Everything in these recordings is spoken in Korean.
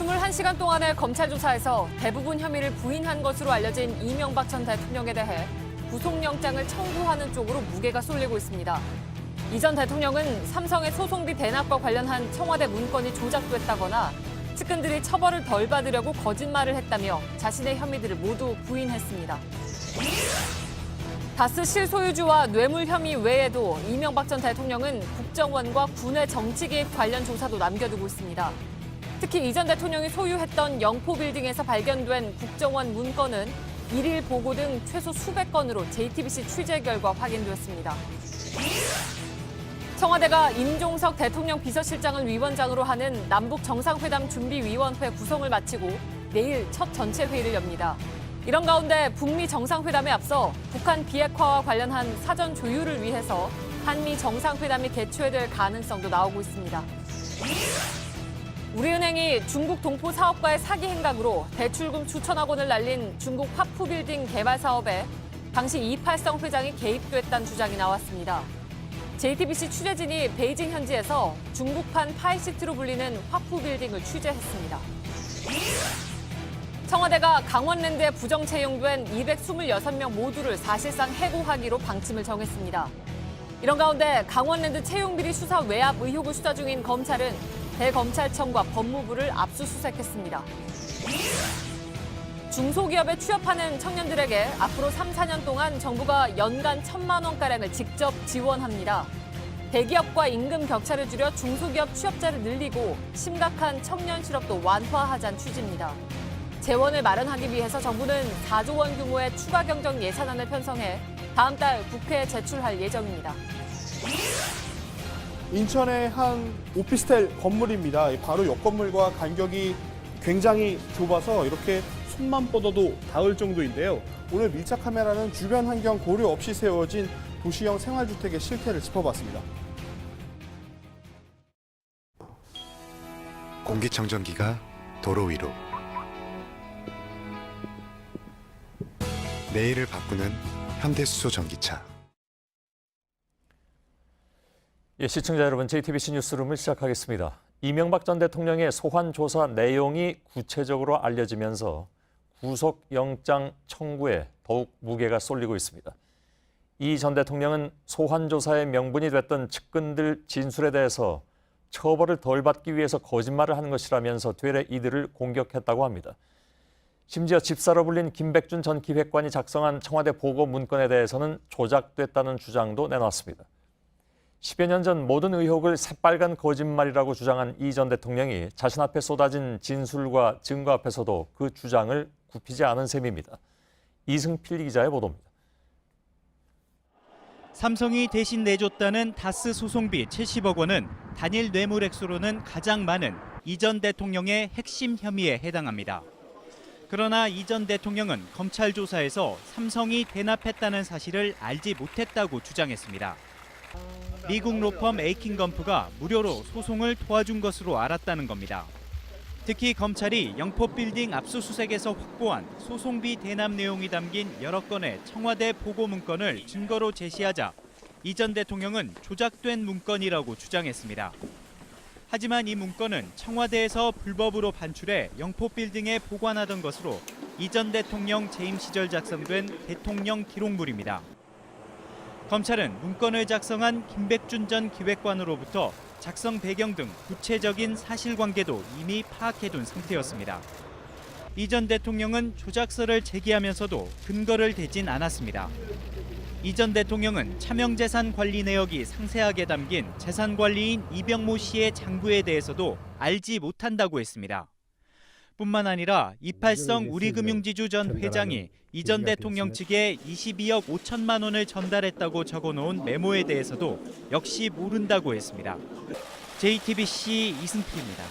21시간 동안의 검찰 조사에서 대부분 혐의를 부인한 것으로 알려진 이명박 전 대통령에 대해 구속영장을 청구하는 쪽으로 무게가 쏠리고 있습니다. 이 전 대통령은 삼성의 소송비 대납과 관련한 청와대 문건이 조작됐다거나 측근들이 처벌을 덜 받으려고 거짓말을 했다며 자신의 혐의들을 모두 부인했습니다. 다스 실소유주와 뇌물 혐의 외에도 이명박 전 대통령은 국정원과 군의 정치 개입 관련 조사도 남겨두고 있습니다. 특히 이 전 대통령이 소유했던 영포빌딩에서 발견된 국정원 문건은 일일 보고 등 최소 수백 건으로 JTBC 취재 결과 확인됐습니다. 청와대가 임종석 대통령 비서실장을 위원장으로 하는 남북 정상회담 준비위원회 구성을 마치고 내일 첫 전체 회의를 엽니다. 이런 가운데 북미 정상회담에 앞서 북한 비핵화와 관련한 사전 조율을 위해서 한미 정상회담이 개최될 가능성도 나오고 있습니다. 우리은행이 중국 동포 사업가의 사기 행각으로 대출금 수천억 원을 날린 중국 화푸빌딩 개발 사업에 당시 이팔성 회장이 개입됐다는 주장이 나왔습니다. JTBC 취재진이 베이징 현지에서 중국판 파이시트로 불리는 화푸빌딩을 취재했습니다. 청와대가 강원랜드에 부정 채용된 226명 모두를 사실상 해고하기로 방침을 정했습니다. 이런 가운데 강원랜드 채용비리 수사 외압 의혹을 수사 중인 검찰은 대검찰청과 법무부를 압수수색했습니다. 중소기업에 취업하는 청년들에게 앞으로 3, 4년 동안 정부가 연간 1,000만 원가량을 직접 지원합니다. 대기업과 임금 격차를 줄여 중소기업 취업자를 늘리고 심각한 청년 실업도 완화하자는 취지입니다. 재원을 마련하기 위해서 정부는 4조 원 규모의 추가 경정 예산안을 편성해 다음 달 국회에 제출할 예정입니다. 인천의 한 오피스텔 건물입니다. 바로 옆 건물과 간격이 굉장히 좁아서 이렇게 손만 뻗어도 닿을 정도인데요. 오늘 밀착 카메라는 주변 환경 고려 없이 세워진 도시형 생활주택의 실태를 짚어봤습니다. 공기청정기가 도로 위로. 내일을 바꾸는 현대수소 전기차. 시청자 여러분, JTBC 뉴스룸을 시작하겠습니다. 이명박 전 대통령의 소환 조사 내용이 구체적으로 알려지면서 구속영장 청구에 더욱 무게가 쏠리고 있습니다. 이 전 대통령은 소환 조사의 명분이 됐던 측근들 진술에 대해서 처벌을 덜 받기 위해서 거짓말을 한 것이라면서 되레 이들을 공격했다고 합니다. 심지어 집사로 불린 김백준 전 기획관이 작성한 청와대 보고 문건에 대해서는 조작됐다는 주장도 내놨습니다. 10여 년 전 모든 의혹을 새빨간 거짓말이라고 주장한 이 전 대통령이 자신 앞에 쏟아진 진술과 증거 앞에서도 그 주장을 굽히지 않은 셈입니다. 이승필 기자의 보도입니다. 삼성이 대신 내줬다는 다스 소송비 70억 원은 단일 뇌물 액수로는 가장 많은 이 전 대통령의 핵심 혐의에 해당합니다. 그러나 이 전 대통령은 검찰 조사에서 삼성이 대납했다는 사실을 알지 못했다고 주장했습니다. 미국 로펌 에이킹건프가 무료로 소송을 도와준 것으로 알았다는 겁니다. 특히 검찰이 영포빌딩 압수수색에서 확보한 소송비 대납 내용이 담긴 여러 건의 청와대 보고 문건을 증거로 제시하자 이 전 대통령은 조작된 문건이라고 주장했습니다. 하지만 이 문건은 청와대에서 불법으로 반출해 영포빌딩에 보관하던 것으로 이 전 대통령 재임 시절 작성된 대통령 기록물입니다. 검찰은 문건을 작성한 김백준 전 기획관으로부터 작성 배경 등 구체적인 사실관계도 이미 파악해둔 상태였습니다. 이 전 대통령은 조작서를 제기하면서도 근거를 대진 않았습니다. 이 전 대통령은 차명재산 관리 내역이 상세하게 담긴 재산관리인 이병모 씨의 장부에 대해서도 알지 못한다고 했습니다. 뿐만 아니라 이팔성 우리금융지주 전 회장이 이 전 대통령 측에 22억 5천만 원을 전달했다고 적어놓은 메모에 대해서도 역시 모른다고 했습니다. JTBC 이승필입니다.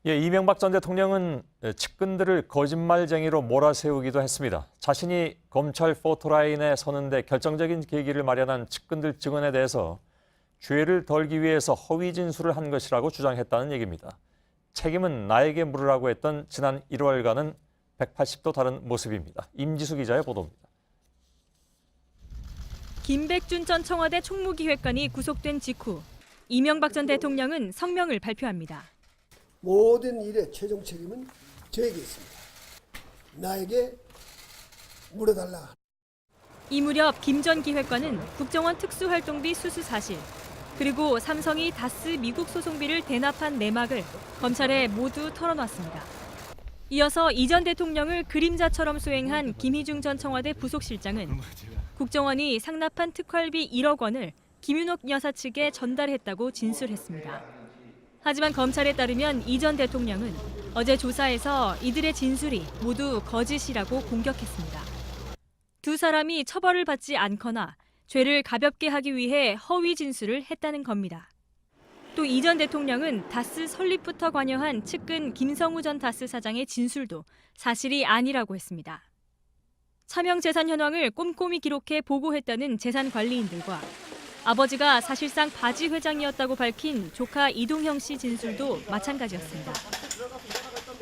이명박 전 대통령은 측근들을 거짓말쟁이로 몰아세우기도 했습니다. 자신이 검찰 포토라인에 서는데 결정적인 계기를 마련한 측근들 증언에 대해서 죄를 덜기 위해서 허위 진술을 한 것이라고 주장했다는 얘기입니다. 책임은 나에게 물으라고 했던 지난 1월과는 180도 다른 모습입니다. 임지수 기자의 보도입니다. 김백준 전 청와대 총무기획관이 구속된 직후 이명박 전 대통령은 성명을 발표합니다. 모든 일의 최종 책임은 저에게 있습니다. 나에게 물어달라. 이 무렵 김 전 기획관은 국정원 특수활동비 수수 사실, 그리고 삼성이 다스 미국 소송비를 대납한 내막을 검찰에 모두 털어놨습니다. 이어서 이 전 대통령을 그림자처럼 수행한 김희중 전 청와대 부속실장은 국정원이 상납한 특활비 1억 원을 김윤옥 여사 측에 전달했다고 진술했습니다. 하지만 검찰에 따르면 이 전 대통령은 어제 조사에서 이들의 진술이 모두 거짓이라고 공격했습니다. 두 사람이 처벌을 받지 않거나 죄를 가볍게 하기 위해 허위 진술을 했다는 겁니다. 또 이 전 대통령은 다스 설립부터 관여한 측근 김성우 전 다스 사장의 진술도 사실이 아니라고 했습니다. 차명 재산 현황을 꼼꼼히 기록해 보고했다는 재산 관리인들과 아버지가 사실상 바지 회장이었다고 밝힌 조카 이동형 씨 진술도 마찬가지였습니다.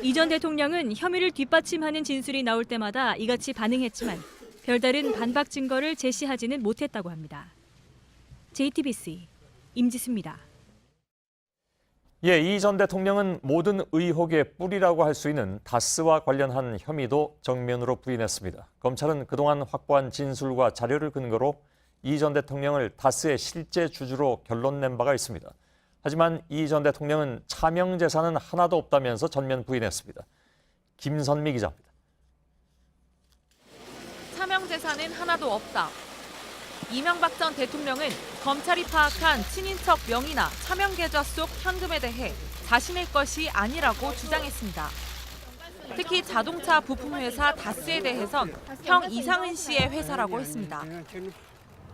이 전 대통령은 혐의를 뒷받침하는 진술이 나올 때마다 이같이 반응했지만 별다른 반박 증거를 제시하지는 못했다고 합니다. JTBC 임지수입니다. 예, 이 전 대통령은 모든 의혹의 뿌리라고 할 수 있는 다스와 관련한 혐의도 정면으로 부인했습니다. 검찰은 그동안 확보한 진술과 자료를 근거로 이 전 대통령을 다스의 실제 주주로 결론 낸 바가 있습니다. 하지만 이 전 대통령은 차명 재산은 하나도 없다면서 전면 부인했습니다. 김선미 기자입니다. 차명 재산은 하나도 없다. 이명박 전 대통령은 검찰이 파악한 친인척 명의나 차명 계좌 속 현금에 대해 자신의 것이 아니라고 주장했습니다. 특히 자동차 부품회사 다스에 대해선 형 이상은 씨의 회사라고 했습니다.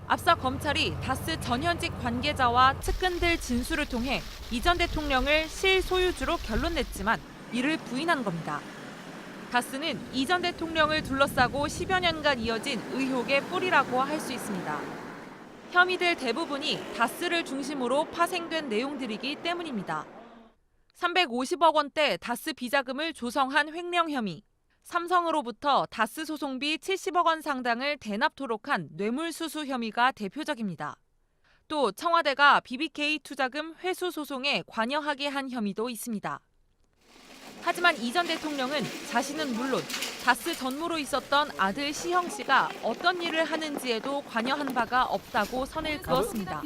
앞서 검찰이 다스 전현직 관계자와 측근들 진술을 통해 이 전 대통령을 실소유주로 결론냈지만 이를 부인한 겁니다. 다스는 이 전 대통령을 둘러싸고 10여 년간 이어진 의혹의 뿌리라고 할 수 있습니다. 혐의들 대부분이 다스를 중심으로 파생된 내용들이기 때문입니다. 350억 원대 다스 비자금을 조성한 횡령 혐의, 삼성으로부터 다스 소송비 70억 원 상당을 대납토록 한 뇌물수수 혐의가 대표적입니다. 또 청와대가 BBK 투자금 회수 소송에 관여하게 한 혐의도 있습니다. 하지만 이 전 대통령은 자신은 물론 다스 전무로 있었던 아들 시형 씨가 어떤 일을 하는지에도 관여한 바가 없다고 선을 그었습니다.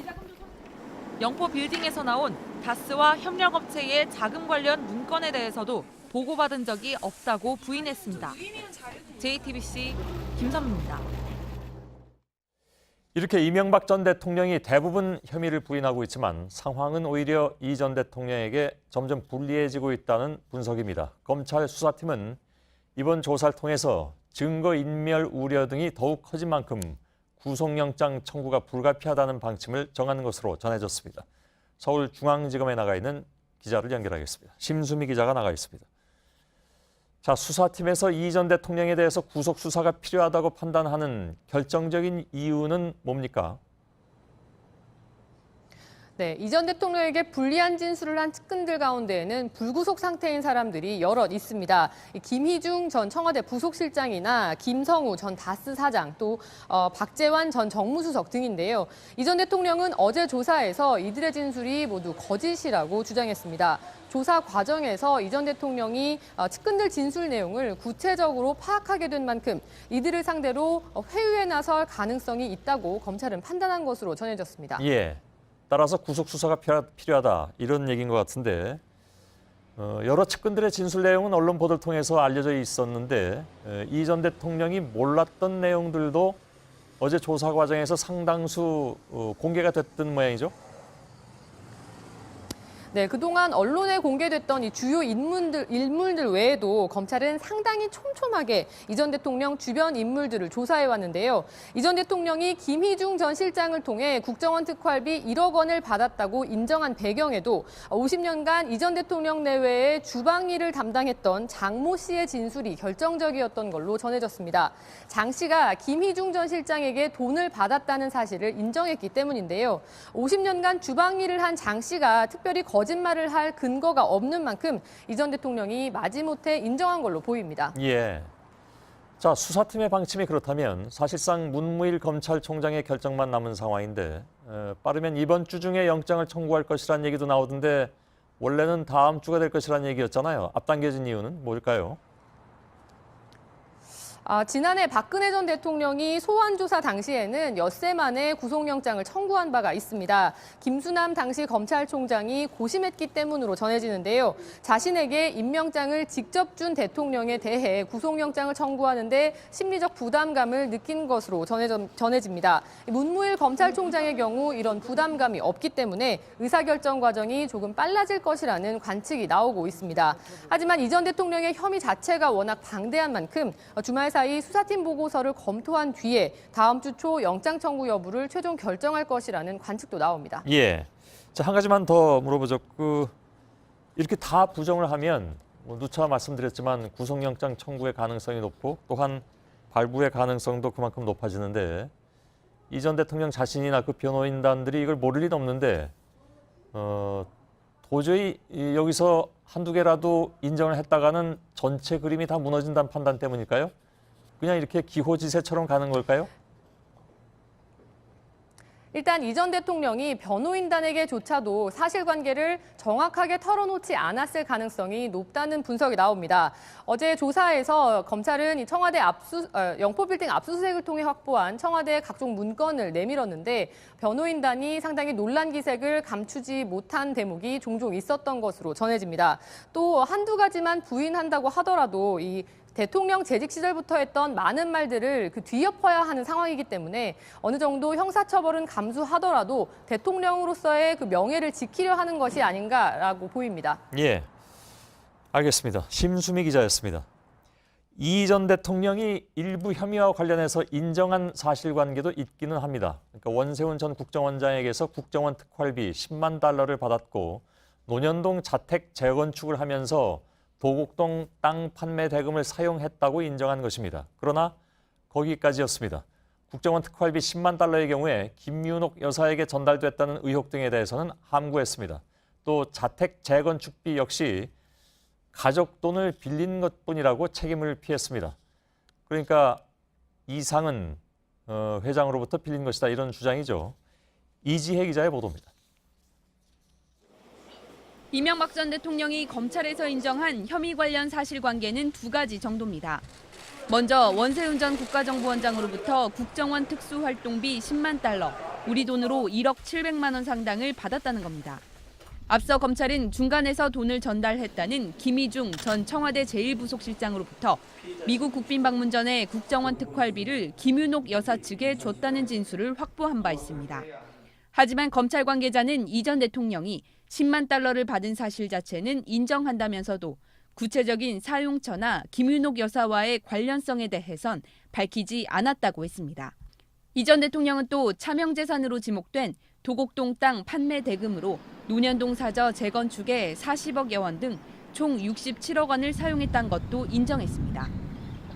영포 빌딩에서 나온 다스와 협력업체의 자금 관련 문건에 대해서도 보고받은 적이 없다고 부인했습니다. JTBC 김선미입니다. 이렇게 이명박 전 대통령이 대부분 혐의를 부인하고 있지만 상황은 오히려 이 전 대통령에게 점점 불리해지고 있다는 분석입니다. 검찰 수사팀은 이번 조사를 통해서 증거인멸 우려 등이 더욱 커진 만큼 구속영장 청구가 불가피하다는 방침을 정하는 것으로 전해졌습니다. 서울중앙지검에 나가 있는 기자를 연결하겠습니다. 심수미 기자가 나가 있습니다. 자, 수사팀에서 이 전 대통령에 대해서 구속 수사가 필요하다고 판단하는 결정적인 이유는 뭡니까? 네, 이 전 대통령에게 불리한 진술을 한 측근들 가운데에는 불구속 상태인 사람들이 여럿 있습니다. 김희중 전 청와대 부속실장이나 김성우 전 다스 사장, 또 박재환 전 정무수석 등인데요. 이 전 대통령은 어제 조사에서 이들의 진술이 모두 거짓이라고 주장했습니다. 조사 과정에서 이 전 대통령이 측근들 진술 내용을 구체적으로 파악하게 된 만큼 이들을 상대로 회유에 나설 가능성이 있다고 검찰은 판단한 것으로 전해졌습니다. 예. 따라서 구속 수사가 필요하다 이런 얘기인 것 같은데 여러 측근들의 진술 내용은 언론 보도를 통해서 알려져 있었는데 이 전 대통령이 몰랐던 내용들도 어제 조사 과정에서 상당수 공개가 됐던 모양이죠. 네, 그동안 언론에 공개됐던 이 주요 인물들 외에도 검찰은 상당히 촘촘하게 이 전 대통령 주변 인물들을 조사해 왔는데요. 이 전 대통령이 김희중 전 실장을 통해 국정원 특활비 1억 원을 받았다고 인정한 배경에도 50년간 이 전 대통령 내외의 주방 일을 담당했던 장모 씨의 진술이 결정적이었던 걸로 전해졌습니다. 장 씨가 김희중 전 실장에게 돈을 받았다는 사실을 인정했기 때문인데요. 50년간 주방 일을 한 장 씨가 특별히 거짓말을 할 근거가 없는 만큼 이 전 대통령이 마지못해 인정한 걸로 보입니다. 예. 자, 수사팀의 방침이 그렇다면 사실상 문무일 검찰총장의 결정만 남은 상황인데 빠르면 이번 주 중에 영장을 청구할 것이라는 얘기도 나오던데 원래는 다음 주가 될 것이라는 얘기였잖아요. 앞당겨진 이유는 뭘까요? 지난해 박근혜 전 대통령이 소환 조사 당시에는 엿새 만에 구속영장을 청구한 바가 있습니다. 김수남 당시 검찰총장이 고심했기 때문으로 전해지는데요. 자신에게 임명장을 직접 준 대통령에 대해 구속영장을 청구하는데 심리적 부담감을 느낀 것으로 전해집니다. 문무일 검찰총장의 경우 이런 부담감이 없기 때문에 의사결정 과정이 조금 빨라질 것이라는 관측이 나오고 있습니다. 하지만 이 전 대통령의 혐의 자체가 워낙 방대한 만큼 주말 사이 수사팀 보고서를 검토한 뒤에 다음 주 초 영장 청구 여부를 최종 결정할 것이라는 관측도 나옵니다. 예. 자, 한 가지만 더 물어보죠. 이렇게 다 부정을 하면 누차 말씀드렸지만 구속영장 청구의 가능성이 높고 또한 발부의 가능성도 그만큼 높아지는데 이 전 대통령 자신이나 그 변호인단들이 이걸 모를 리는 없는데 도저히 여기서 한두 개라도 인정을 했다가는 전체 그림이 다 무너진다는 판단 때문일까요? 그냥 이렇게 기호지세처럼 가는 걸까요? 일단 이 전 대통령이 변호인단에게조차도 사실관계를 정확하게 털어놓지 않았을 가능성이 높다는 분석이 나옵니다. 어제 조사에서 검찰은 이 청와대 영포빌딩 압수수색을 통해 확보한 청와대 각종 문건을 내밀었는데 변호인단이 상당히 논란 기색을 감추지 못한 대목이 종종 있었던 것으로 전해집니다. 또 한두 가지만 부인한다고 하더라도 이 대통령 재직 시절부터 했던 많은 말들을 뒤엎어야 하는 상황이기 때문에 어느 정도 형사처벌은 감수하더라도 대통령으로서의 그 명예를 지키려 하는 것이 아닌가라고 보입니다. 예, 알겠습니다. 심수미 기자였습니다. 이 전 대통령이 일부 혐의와 관련해서 인정한 사실관계도 있기는 합니다. 그러니까 원세훈 전 국정원장에게서 국정원 특활비 10만 달러를 받았고 논현동 자택 재건축을 하면서 도곡동 땅 판매 대금을 사용했다고 인정한 것입니다. 그러나 거기까지였습니다. 국정원 특활비 10만 달러의 경우에 김윤옥 여사에게 전달됐다는 의혹 등에 대해서는 함구했습니다. 또 자택 재건축비 역시 가족 돈을 빌린 것뿐이라고 책임을 피했습니다. 그러니까 이상은 회장으로부터 빌린 것이다 이런 주장이죠. 이지혜 기자의 보도입니다. 이명박 전 대통령이 검찰에서 인정한 혐의 관련 사실관계는 두 가지 정도입니다. 먼저 원세훈 전 국가정보원장으로부터 국정원 특수활동비 10만 달러, 우리 돈으로 1억 700만 원 상당을 받았다는 겁니다. 앞서 검찰은 중간에서 돈을 전달했다는 김희중 전 청와대 제1부속실장으로부터 미국 국빈 방문 전에 국정원 특활비를 김윤옥 여사 측에 줬다는 진술을 확보한 바 있습니다. 하지만 검찰 관계자는 이 전 대통령이 10만 달러를 받은 사실 자체는 인정한다면서도 구체적인 사용처나 김윤옥 여사와의 관련성에 대해선 밝히지 않았다고 했습니다. 이 전 대통령은 또 차명재산으로 지목된 도곡동 땅 판매 대금으로 논현동 사저 재건축에 40억여 원 등 총 67억 원을 사용했다는 것도 인정했습니다.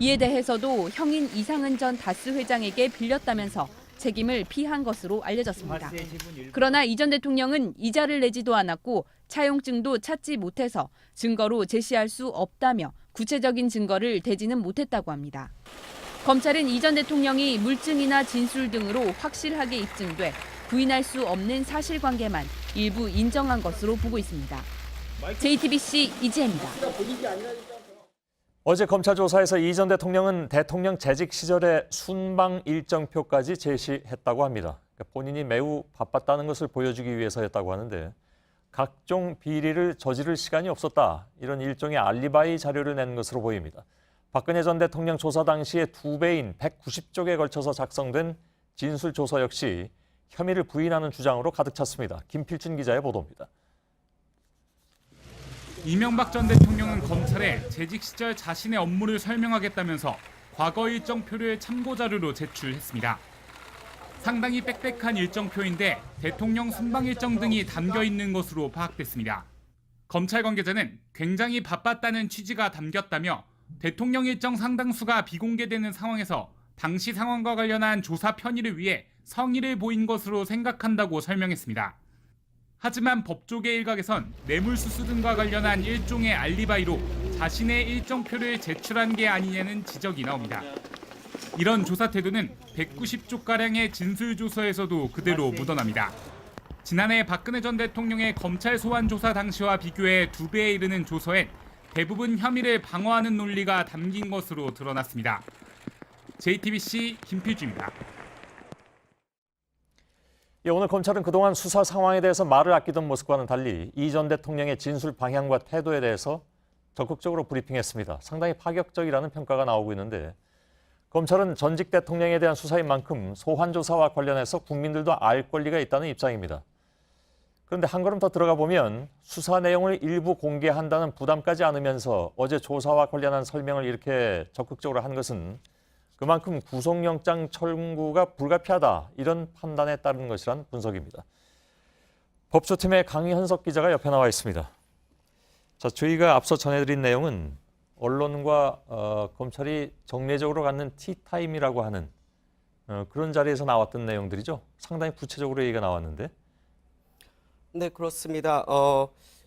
이에 대해서도 형인 이상은 전 다스 회장에게 빌렸다면서 책임을 피한 것으로 알려졌습니다. 그러나 이 전 대통령은 이자를 내지도 않았고 차용증도 찾지 못해서 증거로 제시할 수 없다며 구체적인 증거를 대지는 못했다고 합니다. 검찰은 이 전 대통령이 물증이나 진술 등으로 확실하게 입증돼 부인할 수 없는 사실관계만 일부 인정한 것으로 보고 있습니다. JTBC 이지혜입니다. 어제 검찰 조사에서 이 전 대통령은 대통령 재직 시절에 순방 일정표까지 제시했다고 합니다. 그러니까 본인이 매우 바빴다는 것을 보여주기 위해서였다고 하는데 각종 비리를 저지를 시간이 없었다. 이런 일종의 알리바이 자료를 낸 것으로 보입니다. 박근혜 전 대통령 조사 당시에 2배인 190쪽에 걸쳐서 작성된 진술조서 역시 혐의를 부인하는 주장으로 가득 찼습니다. 김필준 기자의 보도입니다. 이명박 전 대통령은 검찰에 재직 시절 자신의 업무를 설명하겠다면서 과거 일정표를 참고 자료로 제출했습니다. 상당히 빽빽한 일정표인데 대통령 순방 일정 등이 담겨 있는 것으로 파악됐습니다. 검찰 관계자는 굉장히 바빴다는 취지가 담겼다며 대통령 일정 상당수가 비공개되는 상황에서 당시 상황과 관련한 조사 편의를 위해 성의를 보인 것으로 생각한다고 설명했습니다. 하지만 법조계 일각에선 뇌물수수 등과 관련한 일종의 알리바이로 자신의 일정표를 제출한 게 아니냐는 지적이 나옵니다. 이런 조사 태도는 190쪽가량의 진술조서에서도 그대로 묻어납니다. 지난해 박근혜 전 대통령의 검찰 소환 조사 당시와 비교해 2배에 이르는 조서엔 대부분 혐의를 방어하는 논리가 담긴 것으로 드러났습니다. JTBC 김필주입니다. 예, 오늘 검찰은 그동안 수사 상황에 대해서 말을 아끼던 모습과는 달리 이 전 대통령의 진술 방향과 태도에 대해서 적극적으로 브리핑했습니다. 상당히 파격적이라는 평가가 나오고 있는데 검찰은 전직 대통령에 대한 수사인 만큼 소환 조사와 관련해서 국민들도 알 권리가 있다는 입장입니다. 그런데 한 걸음 더 들어가 보면 수사 내용을 일부 공개한다는 부담까지 안으면서 어제 조사와 관련한 설명을 이렇게 적극적으로 한 것은 그만큼 구속영장 청구가 불가피하다 이런 판단에 따른 것이란 분석입니다. 법조팀의 강현석 기자가 옆에 나와 있습니다. 자, 저희가 앞서 전해드린 내용은 언론과 검찰이 정례적으로 갖는 티타임이라고 하는 그런 자리에서 나왔던 내용들이죠. 상당히 구체적으로 얘기가 나왔는데. 네, 그렇습니다.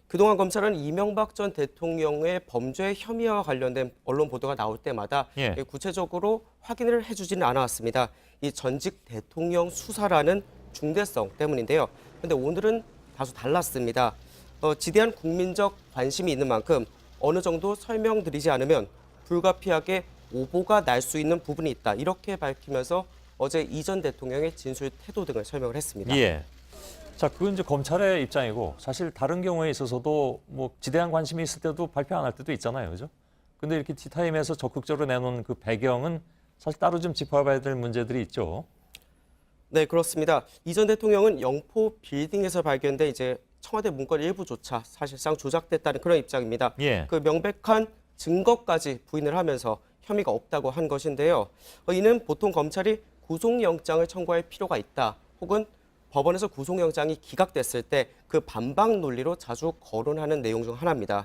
그동안 검찰은 이명박 전 대통령의 범죄 혐의와 관련된 언론 보도가 나올 때마다 구체적으로 확인을 해주지는 않았습니다. 이 전직 대통령 수사라는 중대성 때문인데요. 그런데 오늘은 다소 달랐습니다. 지대한 국민적 관심이 있는 만큼 어느 정도 설명드리지 않으면 불가피하게 오보가 날 수 있는 부분이 있다. 이렇게 밝히면서 어제 이 전 대통령의 진술 태도 등을 설명을 했습니다. 예. 자, 그건 이제 검찰의 입장이고 사실 다른 경우에 있어서도 뭐 지대한 관심이 있을 때도 발표 안 할 때도 있잖아요. 그죠? 근데 이렇게 티타임에서 적극적으로 내놓은 그 배경은 사실 따로 좀 짚어봐야 될 문제들이 있죠. 네, 그렇습니다. 이 전 대통령은 영포 빌딩에서 발견된 이제 청와대 문건 일부조차 사실상 조작됐다는 그런 입장입니다. 그 명백한 증거까지 부인을 하면서 혐의가 없다고 한 것인데요. 이는 보통 검찰이 구속영장을 청구할 필요가 있다. 혹은 법원에서 구속영장이 기각됐을 때 그 반박 논리로 자주 거론하는 내용 중 하나입니다.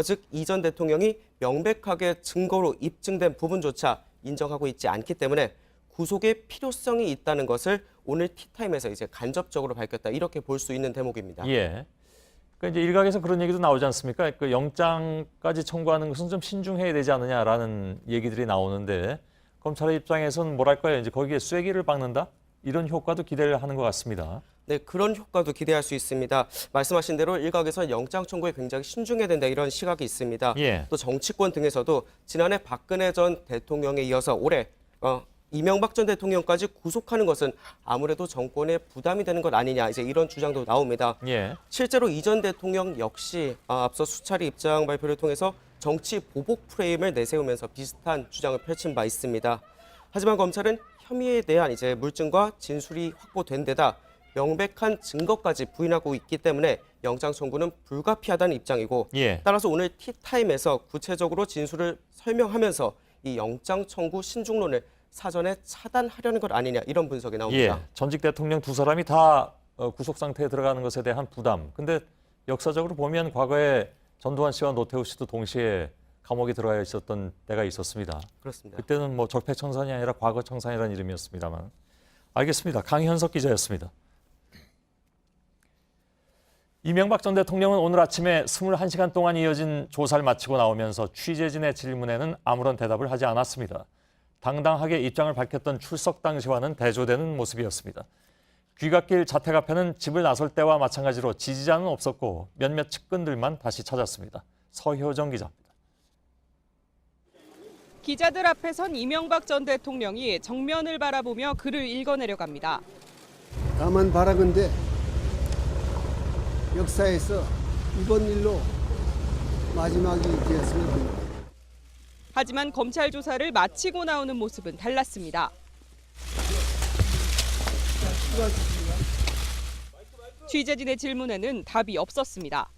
즉, 이 전 대통령이 명백하게 증거로 입증된 부분조차 인정하고 있지 않기 때문에 구속의 필요성이 있다는 것을 오늘 티타임에서 이제 간접적으로 밝혔다. 이렇게 볼 수 있는 대목입니다. 그러니까 이제 일각에서 그런 얘기도 나오지 않습니까? 그 영장까지 청구하는 것은 좀 신중해야 되지 않느냐라는 얘기들이 나오는데 검찰의 입장에서는 뭐랄까요? 이제 거기에 쐐기를 박는다? 이런 효과도 기대를 하는 것 같습니다. 네, 그런 효과도 기대할 수 있습니다. 말씀하신 대로 일각에서 영장 청구에 굉장히 신중해야 된다 이런 시각이 있습니다. 또 정치권 등에서도 지난해 박근혜 전 대통령에 이어서 올해 이명박 전 대통령까지 구속하는 것은 아무래도 정권에 부담이 되는 것 아니냐 이제 이런 주장도 나옵니다. 실제로 이 전 대통령 역시 앞서 수차례 입장 발표를 통해서 정치 보복 프레임을 내세우면서 비슷한 주장을 펼친 바 있습니다. 하지만 검찰은 혐의에 대한 이제 물증과 진술이 확보된 데다 명백한 증거까지 부인하고 있기 때문에 영장 청구는 불가피하다는 입장이고 따라서 오늘 티타임에서 구체적으로 진술을 설명하면서 이 영장 청구 신중론을 사전에 차단하려는 것 아니냐 이런 분석이 나옵니다. 전직 대통령 두 사람이 다 구속 상태에 들어가는 것에 대한 부담. 근데 역사적으로 보면 과거에 전두환 씨와 노태우 씨도 동시에 감옥에 들어가 있었던 때가 있었습니다. 그렇습니다. 그때는 뭐 적폐청산이 아니라 과거청산이라는 이름이었습니다만. 알겠습니다. 강현석 기자였습니다. 이명박 전 대통령은 오늘 아침에 21시간 동안 이어진 조사를 마치고 나오면서 취재진의 질문에는 아무런 대답을 하지 않았습니다. 당당하게 입장을 밝혔던 출석 당시와는 대조되는 모습이었습니다. 귀갓길 자택 앞에는 집을 나설 때와 마찬가지로 지지자는 없었고 몇몇 측근들만 다시 찾았습니다. 서효정 기자입니다. 기자들 앞에 선 이명박 전 대통령이 정면을 바라보며 글을 읽어내려갑니다. 다만 바라건대 역사에서 이번 일로 마지막이 되었으면 합니다. 하지만 검찰 조사를 마치고 나오는 모습은 달랐습니다. 취재진의 질문에는 답이 없었습니다.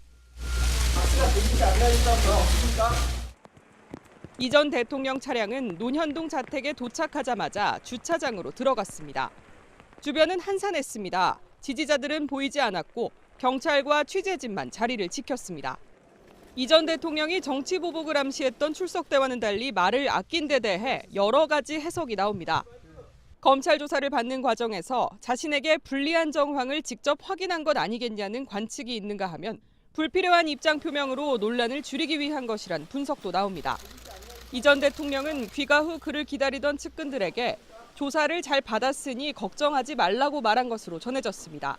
이 전 대통령 차량은 논현동 자택에 도착하자마자 주차장으로 들어갔습니다. 주변은 한산했습니다. 지지자들은 보이지 않았고 경찰과 취재진만 자리를 지켰습니다. 이 전 대통령이 정치 보복을 암시했던 출석 때와는 달리 말을 아낀 데 대해 여러 가지 해석이 나옵니다. 검찰 조사를 받는 과정에서 자신에게 불리한 정황을 직접 확인한 것 아니겠냐는 관측이 있는가 하면 불필요한 입장 표명으로 논란을 줄이기 위한 것이란 분석도 나옵니다. 이 전 대통령은 귀가 후 그를 기다리던 측근들에게 조사를 잘 받았으니 걱정하지 말라고 말한 것으로 전해졌습니다.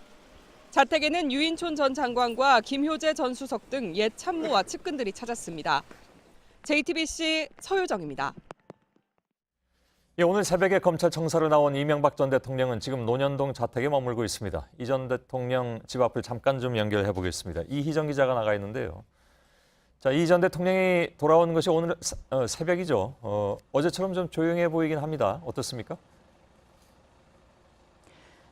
자택에는 유인촌 전 장관과 김효재 전 수석 등 옛 참모와 측근들이 찾았습니다. JTBC 서유정입니다. 예, 오늘 새벽에 검찰 청사로 나온 이명박 전 대통령은 지금 논현동 자택에 머물고 있습니다. 이 전 대통령 집 앞을 잠깐 좀 연결해 보겠습니다. 이희정 기자가 나가 있는데요. 자, 이 전 대통령이 돌아온 것이 오늘 새벽이죠. 어제처럼 좀 조용해 보이긴 합니다. 어떻습니까?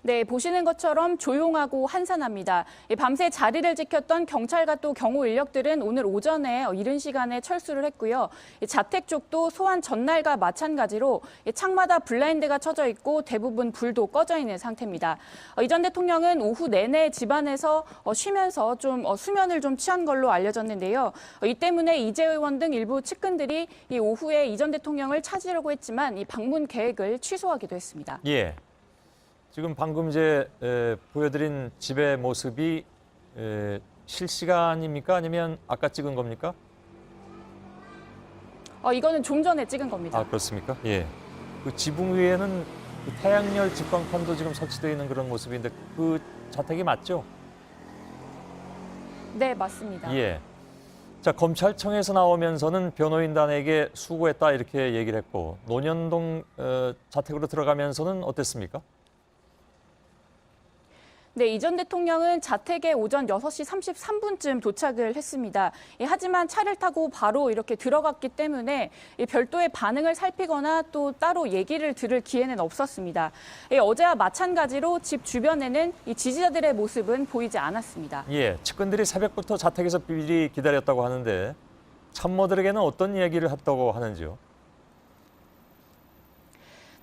네, 보시는 것처럼 조용하고 한산합니다. 밤새 자리를 지켰던 경찰과 또 경호 인력들은 오늘 오전에 이른 시간에 철수를 했고요. 자택 쪽도 소환 전날과 마찬가지로 창마다 블라인드가 쳐져 있고 대부분 불도 꺼져 있는 상태입니다. 이 전 대통령은 오후 내내 집안에서 쉬면서 좀 수면을 좀 취한 걸로 알려졌는데요. 이 때문에 이재 의원 등 일부 측근들이 이 오후에 이 전 대통령을 찾으려고 했지만 이 방문 계획을 취소하기도 했습니다. 예. 지금 방금 이제 보여드린 집의 모습이 실시간입니까? 아니면 아까 찍은 겁니까? 이거는 좀 전에 찍은 겁니다. 아, 그렇습니까? 예. 그 지붕 위에는 그 태양열 직광판도 지금 설치되어 있는 그런 모습인데 그 자택이 맞죠? 네, 맞습니다. 예. 자, 검찰청에서 나오면서는 변호인단에게 수고했다 이렇게 얘기를 했고 논현동 자택으로 들어가면서는 어땠습니까? 네, 이 전 대통령은 자택에 오전 6시 33분쯤 도착을 했습니다. 하지만 차를 타고 바로 이렇게 들어갔기 때문에 별도의 반응을 살피거나 또 따로 얘기를 들을 기회는 없었습니다. 어제와 마찬가지로 집 주변에는 이 지지자들의 모습은 보이지 않았습니다. 예, 측근들이 새벽부터 자택에서 미리 기다렸다고 하는데 참모들에게는 어떤 이야기를 했다고 하는지요?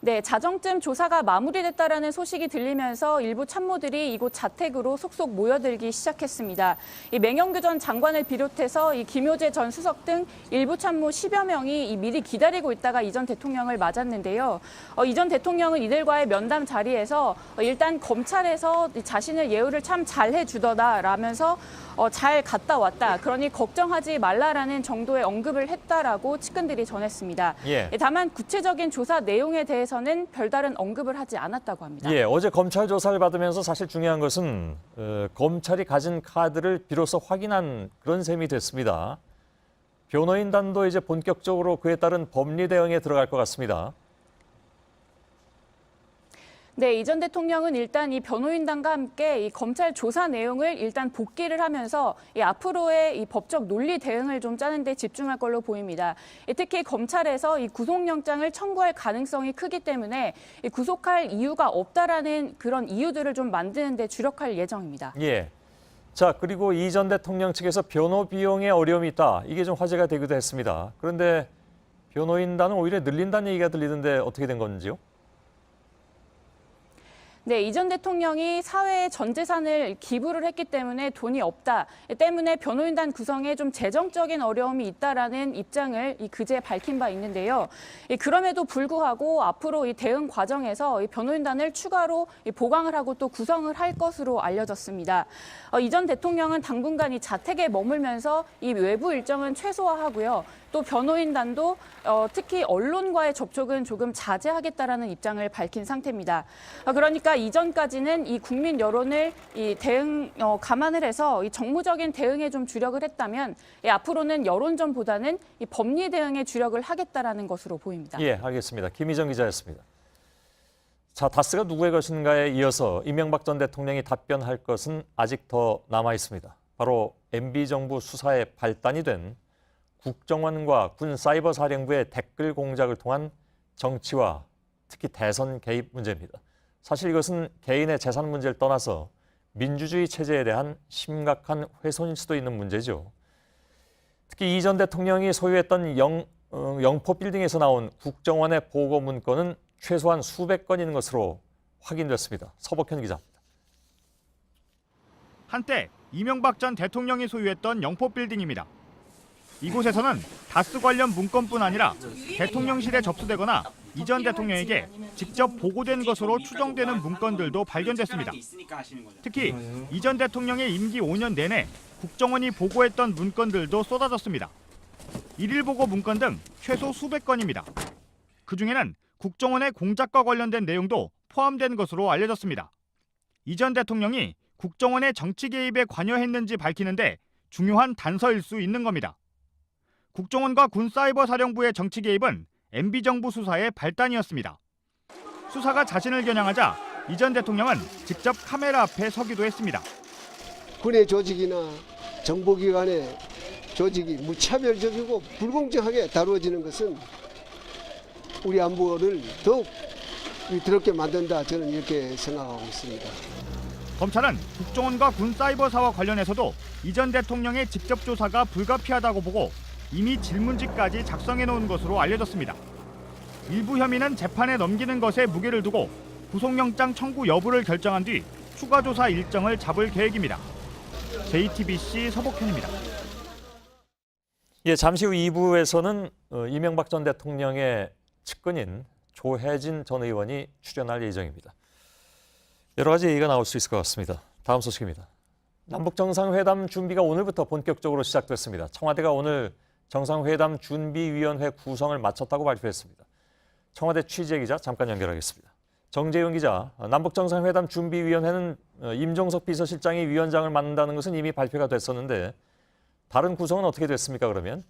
네, 자정쯤 조사가 마무리됐다라는 소식이 들리면서 일부 참모들이 이곳 자택으로 속속 모여들기 시작했습니다. 이 맹영규 전 장관을 비롯해서 이 김효재 전 수석 등 일부 참모 10여 명이 미리 기다리고 있다가 이 전 대통령을 맞았는데요. 이 전 대통령은 이들과의 면담 자리에서 일단 검찰에서 자신을 예우를 참 잘 해주더라라면서 잘 갔다 왔다. 그러니 걱정하지 말라라는 정도의 언급을 했다라고 측근들이 전했습니다. 예. 다만 구체적인 조사 내용에 대해서는 별다른 언급을 하지 않았다고 합니다. 예, 어제 검찰 조사를 받으면서 사실 중요한 것은 검찰이 가진 카드를 비로소 확인한 그런 셈이 됐습니다. 변호인단도 이제 본격적으로 그에 따른 법리 대응에 들어갈 것 같습니다. 네, 이 전 대통령은 일단 이 변호인단과 함께 이 검찰 조사 내용을 일단 복기를 하면서 이 앞으로의 이 법적 논리 대응을 좀 짜는 데 집중할 걸로 보입니다. 특히 검찰에서 이 구속영장을 청구할 가능성이 크기 때문에 이 구속할 이유가 없다라는 그런 이유들을 좀 만드는 데 주력할 예정입니다. 예. 자, 그리고 이 전 대통령 측에서 변호 비용에 어려움이 있다. 이게 좀 화제가 되기도 했습니다. 그런데 변호인단은 오히려 늘린다는 얘기가 들리던데 어떻게 된 건지요? 네, 이 전 대통령이 사회에 전 재산을 기부를 했기 때문에 돈이 없다. 때문에 변호인단 구성에 좀 재정적인 어려움이 있다라는 입장을 그제 밝힌 바 있는데요. 그럼에도 불구하고 앞으로 이 대응 과정에서 이 변호인단을 추가로 보강을 하고 또 구성을 할 것으로 알려졌습니다. 이 전 대통령은 당분간 이 자택에 머물면서 이 외부 일정은 최소화하고요. 또 변호인단도 특히 언론과의 접촉은 조금 자제하겠다라는 입장을 밝힌 상태입니다. 그러니까 이전까지는 이 국민 여론을 이 대응 감안을 해서 이 정무적인 대응에 좀 주력을 했다면 앞으로는 여론전보다는 이 법리 대응에 주력을 하겠다라는 것으로 보입니다. 예, 알겠습니다. 김희정 기자였습니다. 자, 다스가 누구의 것인가에 이어서 이명박 전 대통령이 답변할 것은 아직 더 남아 있습니다. 바로 MB정부 수사의 발단이 된 국정원과 군사이버사령부의 댓글 공작을 통한 정치와 특히 대선 개입 문제입니다. 사실 이것은 개인의 재산 문제를 떠나서 민주주의 체제에 대한 심각한 훼손일 수도 있는 문제죠. 특히 이 전 대통령이 소유했던 영포 빌딩에서 나온 국정원의 보고 문건은 최소한 수백 건 있는 것으로 확인됐습니다. 서복현 기자입니다. 한때 이명박 전 대통령이 소유했던 영포 빌딩입니다. 이곳에서는 다스 관련 문건뿐 아니라 대통령실에 접수되거나 이 전 대통령에게 직접 보고된 것으로 추정되는 문건들도 발견됐습니다. 특히 이 전 대통령의 임기 5년 내내 국정원이 보고했던 문건들도 쏟아졌습니다. 일일 보고 문건 등 최소 수백 건입니다. 그중에는 국정원의 공작과 관련된 내용도 포함된 것으로 알려졌습니다. 이 전 대통령이 국정원의 정치 개입에 관여했는지 밝히는데 중요한 단서일 수 있는 겁니다. 국정원과 군사이버사령부의 정치 개입은 MB정부 수사의 발단이었습니다. 수사가 자신을 겨냥하자 이 전 대통령은 직접 카메라 앞에 서기도 했습니다. 군의 조직이나 정보기관의 조직이 무차별적이고 불공정하게 다루어지는 것은 우리 안보를 더욱 위태롭게 만든다, 저는 이렇게 생각하고 있습니다. 검찰은 국정원과 군사이버사와 관련해서도 이 전 대통령의 직접 조사가 불가피하다고 보고 이미 질문지까지 작성해 놓은 것으로 알려졌습니다. 일부 혐의는 재판에 넘기는 것에 무게를 두고 구속영장 청구 여부를 결정한 뒤 추가 조사 일정을 잡을 계획입니다. JTBC 서복현입니다. 예, 잠시 후 2부에서는 이명박 전 대통령의 측근인 조혜진 전 의원이 출연할 예정입니다. 여러 가지 얘기가 나올 수 있을 것 같습니다. 다음 소식입니다. 남북정상회담 준비가 오늘부터 본격적으로 시작됐습니다. 청와대가 오늘 정상회담 준비위원회 구성을 마쳤다고 발표했습니다. 청와대 취재기자 잠깐 연결하겠습니다. 정재윤 기자, 남북정상회담 준비위원회는 임종석 비서실장이 위원장을 맡는다는 것은 이미 발표가 됐었는데 다른 구성은 어떻게 됐습니까, 그러면?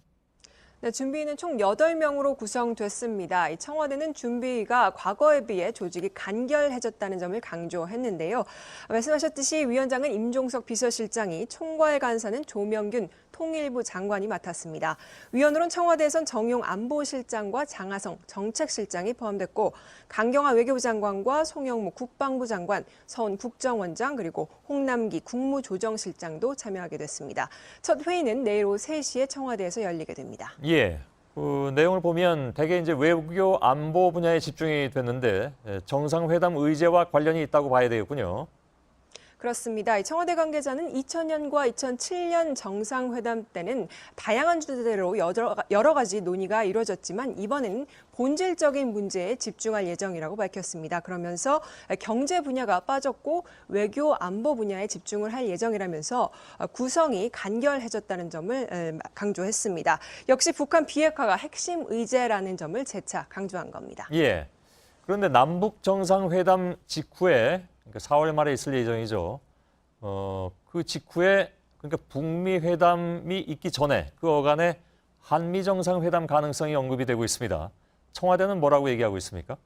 네, 준비위는 총 8명으로 구성됐습니다. 이 청와대는 준비위가 과거에 비해 조직이 간결해졌다는 점을 강조했는데요. 말씀하셨듯이 위원장은 임종석 비서실장이, 총괄 간사는 조명균 통일부 장관이 맡았습니다. 위원으로는 청와대에선 정용 안보실장과 장하성 정책실장이 포함됐고 강경화 외교부 장관과 송영무 국방부 장관, 서훈 국정원장 그리고 홍남기 국무조정실장도 참여하게 됐습니다. 첫 회의는 내일 오후 3시에 청와대에서 열리게 됩니다. 예, 내용을 보면 대개 이제 외교 안보 분야에 집중이 됐는데 정상회담 의제와 관련이 있다고 봐야 되겠군요. 그렇습니다. 청와대 관계자는 2000년과 2007년 정상회담 때는 다양한 주제로 여러 가지 논의가 이루어졌지만 이번에는 본질적인 문제에 집중할 예정이라고 밝혔습니다. 그러면서 경제 분야가 빠졌고 외교 안보 분야에 집중을 할 예정이라면서 구성이 간결해졌다는 점을 강조했습니다. 역시 북한 비핵화가 핵심 의제라는 점을 재차 강조한 겁니다. 예. 그런데 남북 정상회담 직후에 그러니까 4월 말에 있을 예정이죠. 그 직후에 그러니까 북미 회담이 있기 전에 그 어간에 한미 정상회담 가능성이 언급이 되고 있습니다. 청와대는 뭐라고 얘기하고 있습니까?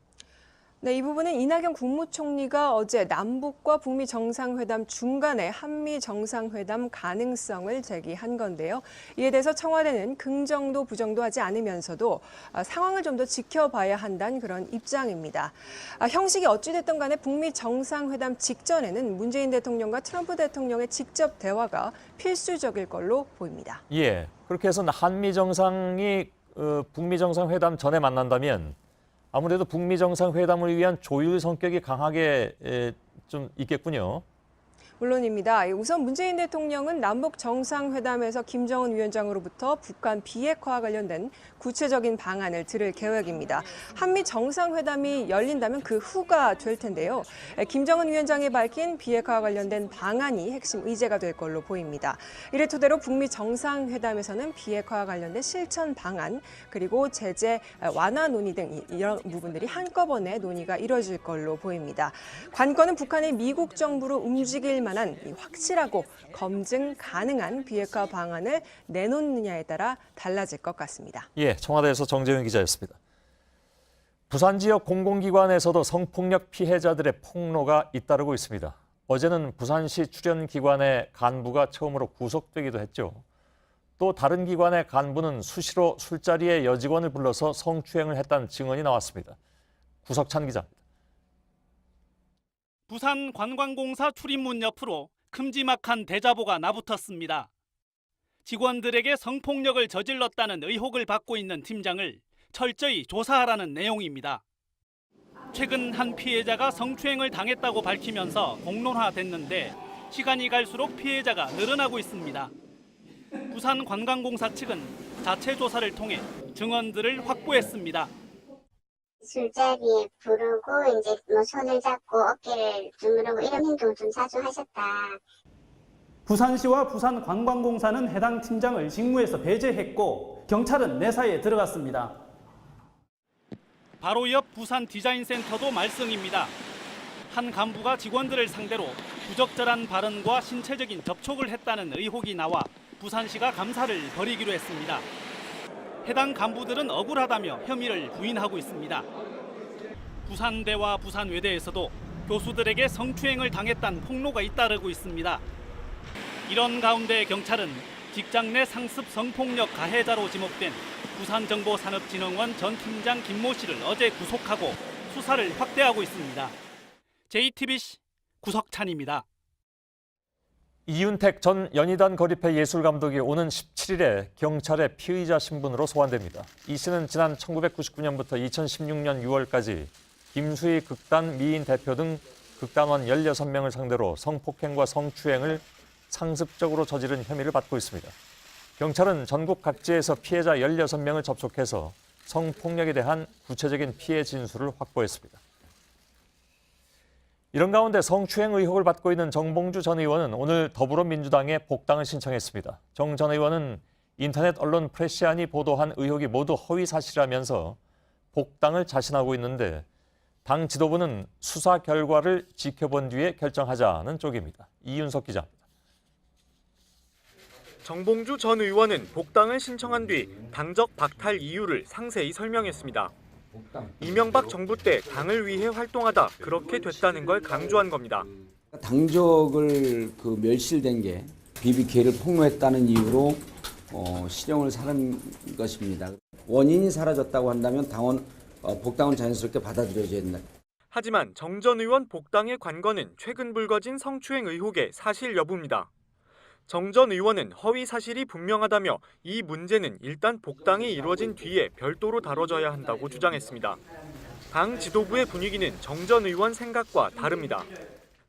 네, 이 부분은 이낙연 국무총리가 어제 남북과 북미 정상회담 중간에 한미 정상회담 가능성을 제기한 건데요. 이에 대해서 청와대는 긍정도 부정도 하지 않으면서도 상황을 좀 더 지켜봐야 한다는 그런 입장입니다. 형식이 어찌됐든 간에 북미 정상회담 직전에는 문재인 대통령과 트럼프 대통령의 직접 대화가 필수적일 걸로 보입니다. 예, 그렇게 해서 한미 정상이 북미 정상회담 전에 만난다면 아무래도 북미 정상회담을 위한 조율 성격이 강하게 좀 있겠군요. 물론입니다. 우선 문재인 대통령은 남북 정상회담에서 김정은 위원장으로부터 북한 비핵화와 관련된 구체적인 방안을 들을 계획입니다. 한미 정상회담이 열린다면 그 후가 될 텐데요. 김정은 위원장이 밝힌 비핵화와 관련된 방안이 핵심 의제가 될 걸로 보입니다. 이를 토대로 북미 정상회담에서는 비핵화와 관련된 실천 방안 그리고 제재 완화 논의 등 이런 부분들이 한꺼번에 논의가 이뤄질 걸로 보입니다. 관건은 북한의 미국 정부로 움직일 만한 확실하고 검증 가능한 비핵화 방안을 내놓느냐에 따라 달라질 것 같습니다. 예, 청와대에서 정재윤 기자였습니다. 부산 지역 공공기관에서도 성폭력 피해자들의 폭로가 잇따르고 있습니다. 어제는 부산시 출연기관의 간부가 처음으로 구속되기도 했죠. 또 다른 기관의 간부는 수시로 술자리에 여직원을 불러서 성추행을 했다는 증언이 나왔습니다. 구석찬 기자입니다. 부산관광공사 출입문 옆으로 큼지막한 대자보가 나붙었습니다. 직원들에게 성폭력을 저질렀다는 의혹을 받고 있는 팀장을 철저히 조사하라는 내용입니다. 최근 한 피해자가 성추행을 당했다고 밝히면서 공론화됐는데 시간이 갈수록 피해자가 늘어나고 있습니다. 부산관광공사 측은 자체 조사를 통해 증언들을 확보했습니다. 술자리에 부르고 이제 뭐 손을 잡고 어깨를 주무르고 이런 행동을 좀 자주 하셨다. 부산시와 부산관광공사는 해당 팀장을 직무에서 배제했고 경찰은 내사에 들어갔습니다. 바로 옆 부산디자인센터도 말썽입니다. 한 간부가 직원들을 상대로 부적절한 발언과 신체적인 접촉을 했다는 의혹이 나와 부산시가 감사를 벌이기로 했습니다. 해당 간부들은 억울하다며 혐의를 부인하고 있습니다. 부산대와 부산외대에서도 교수들에게 성추행을 당했다는 폭로가 잇따르고 있습니다. 이런 가운데 경찰은 직장 내 상습 성폭력 가해자로 지목된 부산정보산업진흥원 전 팀장 김모 씨를 어제 구속하고 수사를 확대하고 있습니다. JTBC 구석찬입니다. 이윤택 전 연희단 거리패 예술감독이 오는 17일에 경찰의 피의자 신분으로 소환됩니다. 이 씨는 지난 1999년부터 2016년 6월까지 김수희 극단 미인 대표 등 극단원 16명을 상대로 성폭행과 성추행을 상습적으로 저지른 혐의를 받고 있습니다. 경찰은 전국 각지에서 피해자 16명을 접촉해서 성폭력에 대한 구체적인 피해 진술을 확보했습니다. 이런 가운데 성추행 의혹을 받고 있는 정봉주 전 의원은 오늘 더불어민주당에 복당을 신청했습니다. 정 전 의원은 인터넷 언론 프레시안이 보도한 의혹이 모두 허위 사실이라면서 복당을 자신하고 있는데 당 지도부는 수사 결과를 지켜본 뒤에 결정하자는 쪽입니다. 이윤석 기자입니다. 정봉주 전 의원은 복당을 신청한 뒤 당적 박탈 이유를 상세히 설명했습니다. 이명박 정부 때 당을 위해 활동하다 그렇게 됐다는 걸 강조한 겁니다. 당적을 멸실된 게 BBK를 폭로했다는 이유로 실형을 사는 것입니다. 원인이 사라졌다고 한다면 복당은 자연스럽게 받아들여져야 된다. 하지만 정 전 의원 복당의 관건은 최근 불거진 성추행 의혹의 사실 여부입니다. 정 전 의원은 허위 사실이 분명하다며 이 문제는 일단 복당이 이루어진 뒤에 별도로 다뤄져야 한다고 주장했습니다. 당 지도부의 분위기는 정 전 의원 생각과 다릅니다.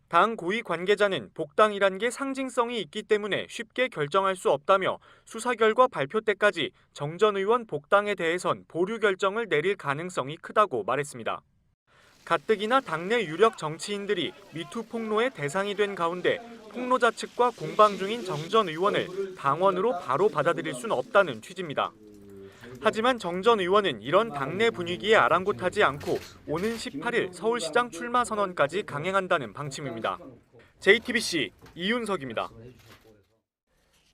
당 고위 관계자는 복당이란 게 상징성이 있기 때문에 쉽게 결정할 수 없다며 수사 결과 발표 때까지 정 전 의원 복당에 대해선 보류 결정을 내릴 가능성이 크다고 말했습니다. 가뜩이나 당내 유력 정치인들이 미투 폭로의 대상이 된 가운데 폭로자 측과 공방 중인 정 전 의원을 당원으로 바로 받아들일 수는 없다는 취지입니다. 하지만 정 전 의원은 이런 당내 분위기에 아랑곳하지 않고 오는 18일 서울시장 출마 선언까지 강행한다는 방침입니다. JTBC 이윤석입니다.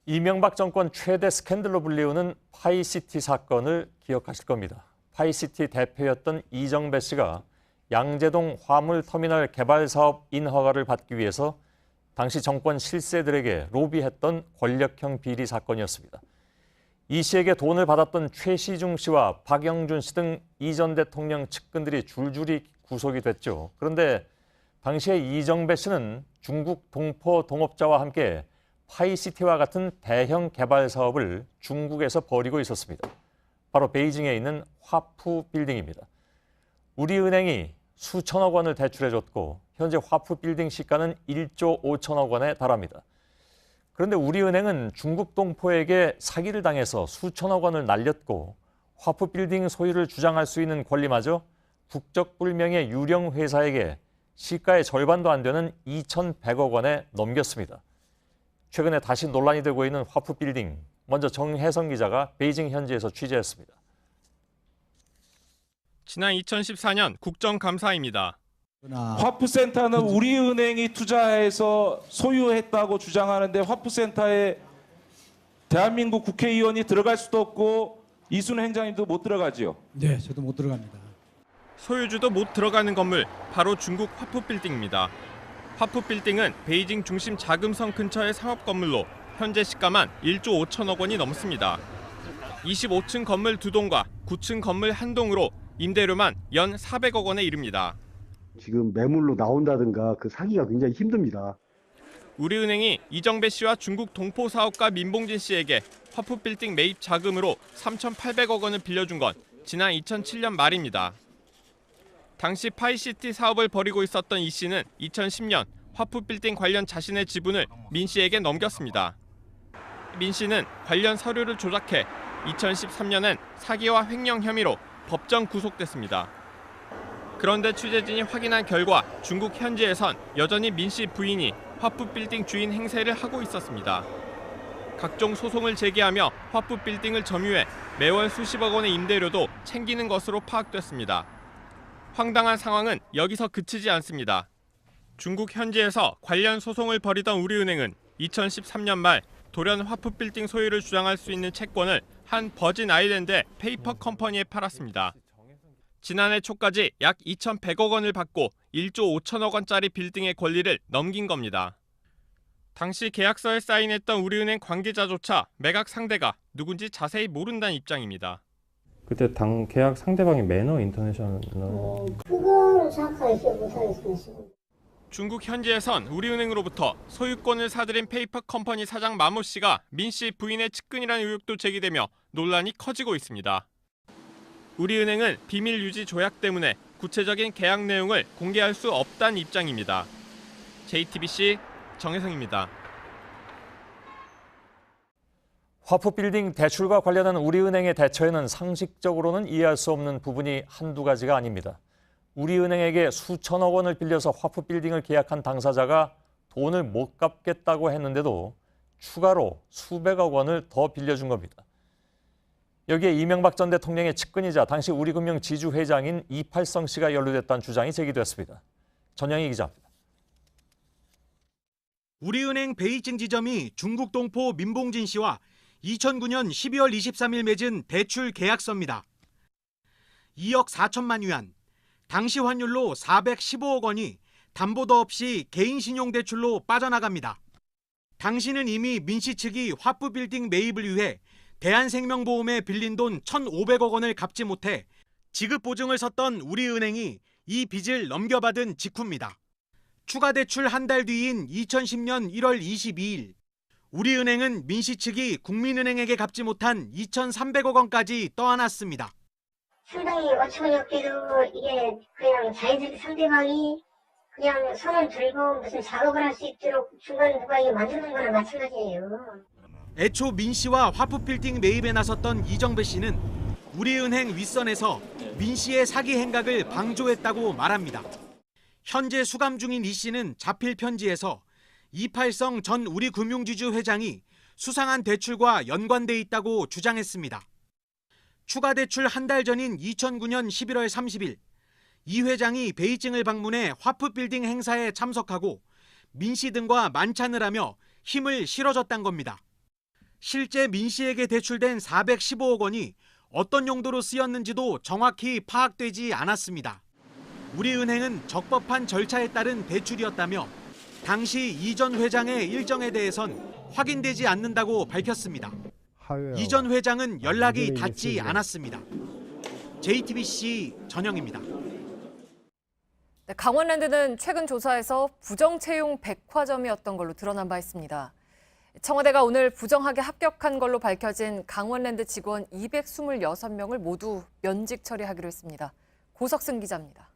이명박 정권 최대 스캔들로 불리우는 파이시티 사건을 기억하실 겁니다. 파이시티 대표였던 이정배 씨가 양재동 화물터미널 개발 사업 인허가를 받기 위해서 당시 정권 실세들에게 로비했던 권력형 비리 사건이었습니다. 이 씨에게 돈을 받았던 최시중 씨와 박영준 씨 등 이 전 대통령 측근들이 줄줄이 구속이 됐죠. 그런데 당시에 이정배 씨는 중국 동포 동업자와 함께 파이시티와 같은 대형 개발 사업을 중국에서 벌이고 있었습니다. 바로 베이징에 있는 화푸 빌딩입니다. 우리은행이 수천억 원을 대출해줬고 현재 화푸 빌딩 시가는 1조 5천억 원에 달합니다. 그런데 우리은행은 중국 동포에게 사기를 당해서 수천억 원을 날렸고 화푸 빌딩 소유를 주장할 수 있는 권리마저 국적불명의 유령 회사에게 시가의 절반도 안 되는 2,100억 원에 넘겼습니다. 최근에 다시 논란이 되고 있는 화푸 빌딩, 먼저 정혜성 기자가 베이징 현지에서 취재했습니다. 지난 2014년 국정감사입니다. 화푸센터는 우리은행이 투자해서 소유했다고 주장하는데 화푸센터에 대한민국 국회의원이 들어갈 수도 없고 이순 행장님도 못 들어가지요. 네, 저도 못 들어갑니다. 소유주도 못 들어가는 건물, 바로 중국 화푸빌딩입니다. 화푸빌딩은 베이징 중심 자금성 근처의 상업 건물로 현재 시가만 1조 5천억 원이 넘습니다. 25층 건물 2동과 9층 건물 1동으로 임대료만 연 400억 원에 이릅니다. 지금 매물로 나온다든가 그 사기가 굉장히 힘듭니다. 우리은행이 이정배 씨와 중국 동포 사업가 민봉진 씨에게 화푸 빌딩 매입 자금으로 3,800억 원을 빌려준 건 지난 2007년 말입니다. 당시 파이시티 사업을 벌이고 있었던 이 씨는 2010년 화푸 빌딩 관련 자신의 지분을 민 씨에게 넘겼습니다. 민 씨는 관련 서류를 조작해 2013년엔 사기와 횡령 혐의로 법정 구속됐습니다. 그런데 취재진이 확인한 결과 중국 현지에선 여전히 민 씨 부인이 화푸 빌딩 주인 행세를 하고 있었습니다. 각종 소송을 제기하며 화푸 빌딩을 점유해 매월 수십억 원의 임대료도 챙기는 것으로 파악됐습니다. 황당한 상황은 여기서 그치지 않습니다. 중국 현지에서 관련 소송을 벌이던 우리은행은 2013년 말 돌연 화푸빌딩 소유를 주장할 수 있는 채권을 한 버진 아일랜드 페이퍼 컴퍼니에 팔았습니다. 지난해 초까지 약 2,100억 원을 받고 1조 5천억 원짜리 빌딩의 권리를 넘긴 겁니다. 당시 계약서에 사인했던 우리은행 관계자조차 매각 상대가 누군지 자세히 모른다는 입장입니다. 그때 당 계약 상대방이 매너 인터내셔널. 그거는 정확하게 기억 못하겠습니다. 중국 현지에선 우리은행으로부터 소유권을 사들인 페이퍼 컴퍼니 사장 마모 씨가 민 씨 부인의 측근이라는 의혹도 제기되며 논란이 커지고 있습니다. 우리은행은 비밀 유지 조약 때문에 구체적인 계약 내용을 공개할 수 없다는 입장입니다. JTBC 정혜성입니다. 화푸빌딩 대출과 관련한 우리은행의 대처에는 상식적으로는 이해할 수 없는 부분이 한두 가지가 아닙니다. 우리은행에게 수천억 원을 빌려서 화푸빌딩을 계약한 당사자가 돈을 못 갚겠다고 했는데도 추가로 수백억 원을 더 빌려준 겁니다. 여기에 이명박 전 대통령의 측근이자 당시 우리금융 지주회장인 이팔성 씨가 연루됐다는 주장이 제기됐습니다. 전영희 기자입니다. 우리은행 베이징 지점이 중국 동포 민봉진 씨와 2009년 12월 23일 맺은 대출 계약서입니다. 2억 4천만 위안, 당시 환율로 415억 원이 담보도 없이 개인 신용대출로 빠져나갑니다. 당시는 이미 민 씨 측이 화푸빌딩 매입을 위해 대한생명보험에 빌린 돈 1,500억 원을 갚지 못해 지급 보증을 섰던 우리은행이 이 빚을 넘겨받은 직후입니다. 추가 대출 한 달 뒤인 2010년 1월 22일 우리은행은 민 씨 측이 국민은행에게 갚지 못한 2,300억 원까지 떠안았습니다. 상당히 어처구니없게도 이게 그냥 자연스럽게 상대방이 그냥 손을 들고 무슨 작업을 할 수 있도록 중간에 누가 이거 만드는 거나 마찬가지예요. 애초 민 씨와 화푸빌딩 매입에 나섰던 이정배 씨는 우리은행 윗선에서 민 씨의 사기 행각을 방조했다고 말합니다. 현재 수감 중인 이 씨는 자필 편지에서 이팔성 전 우리금융지주 회장이 수상한 대출과 연관돼 있다고 주장했습니다. 추가 대출 한 달 전인 2009년 11월 30일 이 회장이 베이징을 방문해 화푸빌딩 행사에 참석하고 민 씨 등과 만찬을 하며 힘을 실어줬단 겁니다. 실제 민 씨에게 대출된 415억 원이 어떤 용도로 쓰였는지도 정확히 파악되지 않았습니다. 우리은행은 적법한 절차에 따른 대출이었다며 당시 이 전 회장의 일정에 대해선 확인되지 않는다고 밝혔습니다. 이 전 회장은 연락이 닿지 않았습니다. JTBC 전영입니다. 강원랜드는 최근 조사에서 부정채용 백화점이었던 걸로 드러난 바 있습니다. 청와대가 오늘 부정하게 합격한 걸로 밝혀진 강원랜드 직원 226명을 모두 면직 처리하기로 했습니다. 고석승 기자입니다.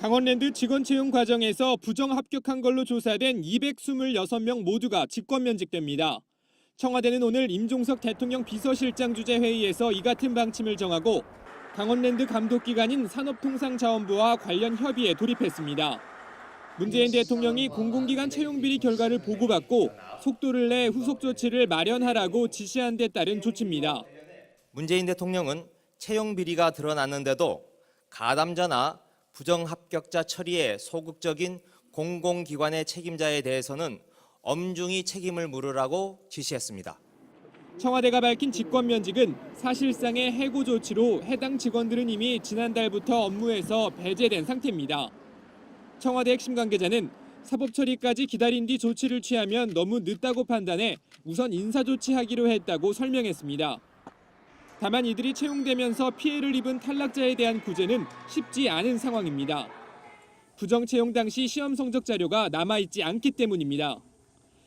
강원랜드 직원 채용 과정에서 부정 합격한 걸로 조사된 226명 모두가 직권 면직됩니다. 청와대는 오늘 임종석 대통령 비서실장 주재 회의에서 이 같은 방침을 정하고 강원랜드 감독기관인 산업통상자원부와 관련 협의에 돌입했습니다. 문재인 대통령이 공공기관 채용비리 결과를 보고받고 속도를 내 후속 조치를 마련하라고 지시한 데 따른 조치입니다. 문재인 대통령은 채용비리가 드러났는데도 가담자나 부정합격자 처리에 소극적인 공공기관의 책임자에 대해서는 엄중히 책임을 물으라고 지시했습니다. 청와대가 밝힌 직권 면직은 사실상의 해고 조치로 해당 직원들은 이미 지난달부터 업무에서 배제된 상태입니다. 청와대 핵심 관계자는 사법 처리까지 기다린 뒤 조치를 취하면 너무 늦다고 판단해 우선 인사 조치하기로 했다고 설명했습니다. 다만 이들이 채용되면서 피해를 입은 탈락자에 대한 구제는 쉽지 않은 상황입니다. 부정 채용 당시 시험 성적 자료가 남아있지 않기 때문입니다.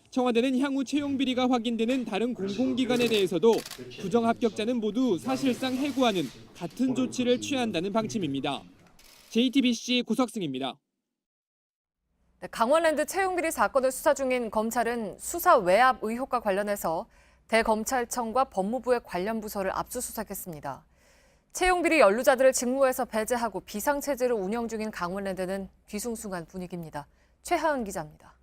청와대는 향후 채용 비리가 확인되는 다른 공공기관에 대해서도 부정 합격자는 모두 사실상 해고하는 같은 조치를 취한다는 방침입니다. JTBC 고석승입니다. 강원랜드 채용비리 사건을 수사 중인 검찰은 수사 외압 의혹과 관련해서 대검찰청과 법무부의 관련 부서를 압수수색했습니다. 채용비리 연루자들을 직무에서 배제하고 비상체제로 운영 중인 강원랜드는 뒤숭숭한 분위기입니다. 최하은 기자입니다.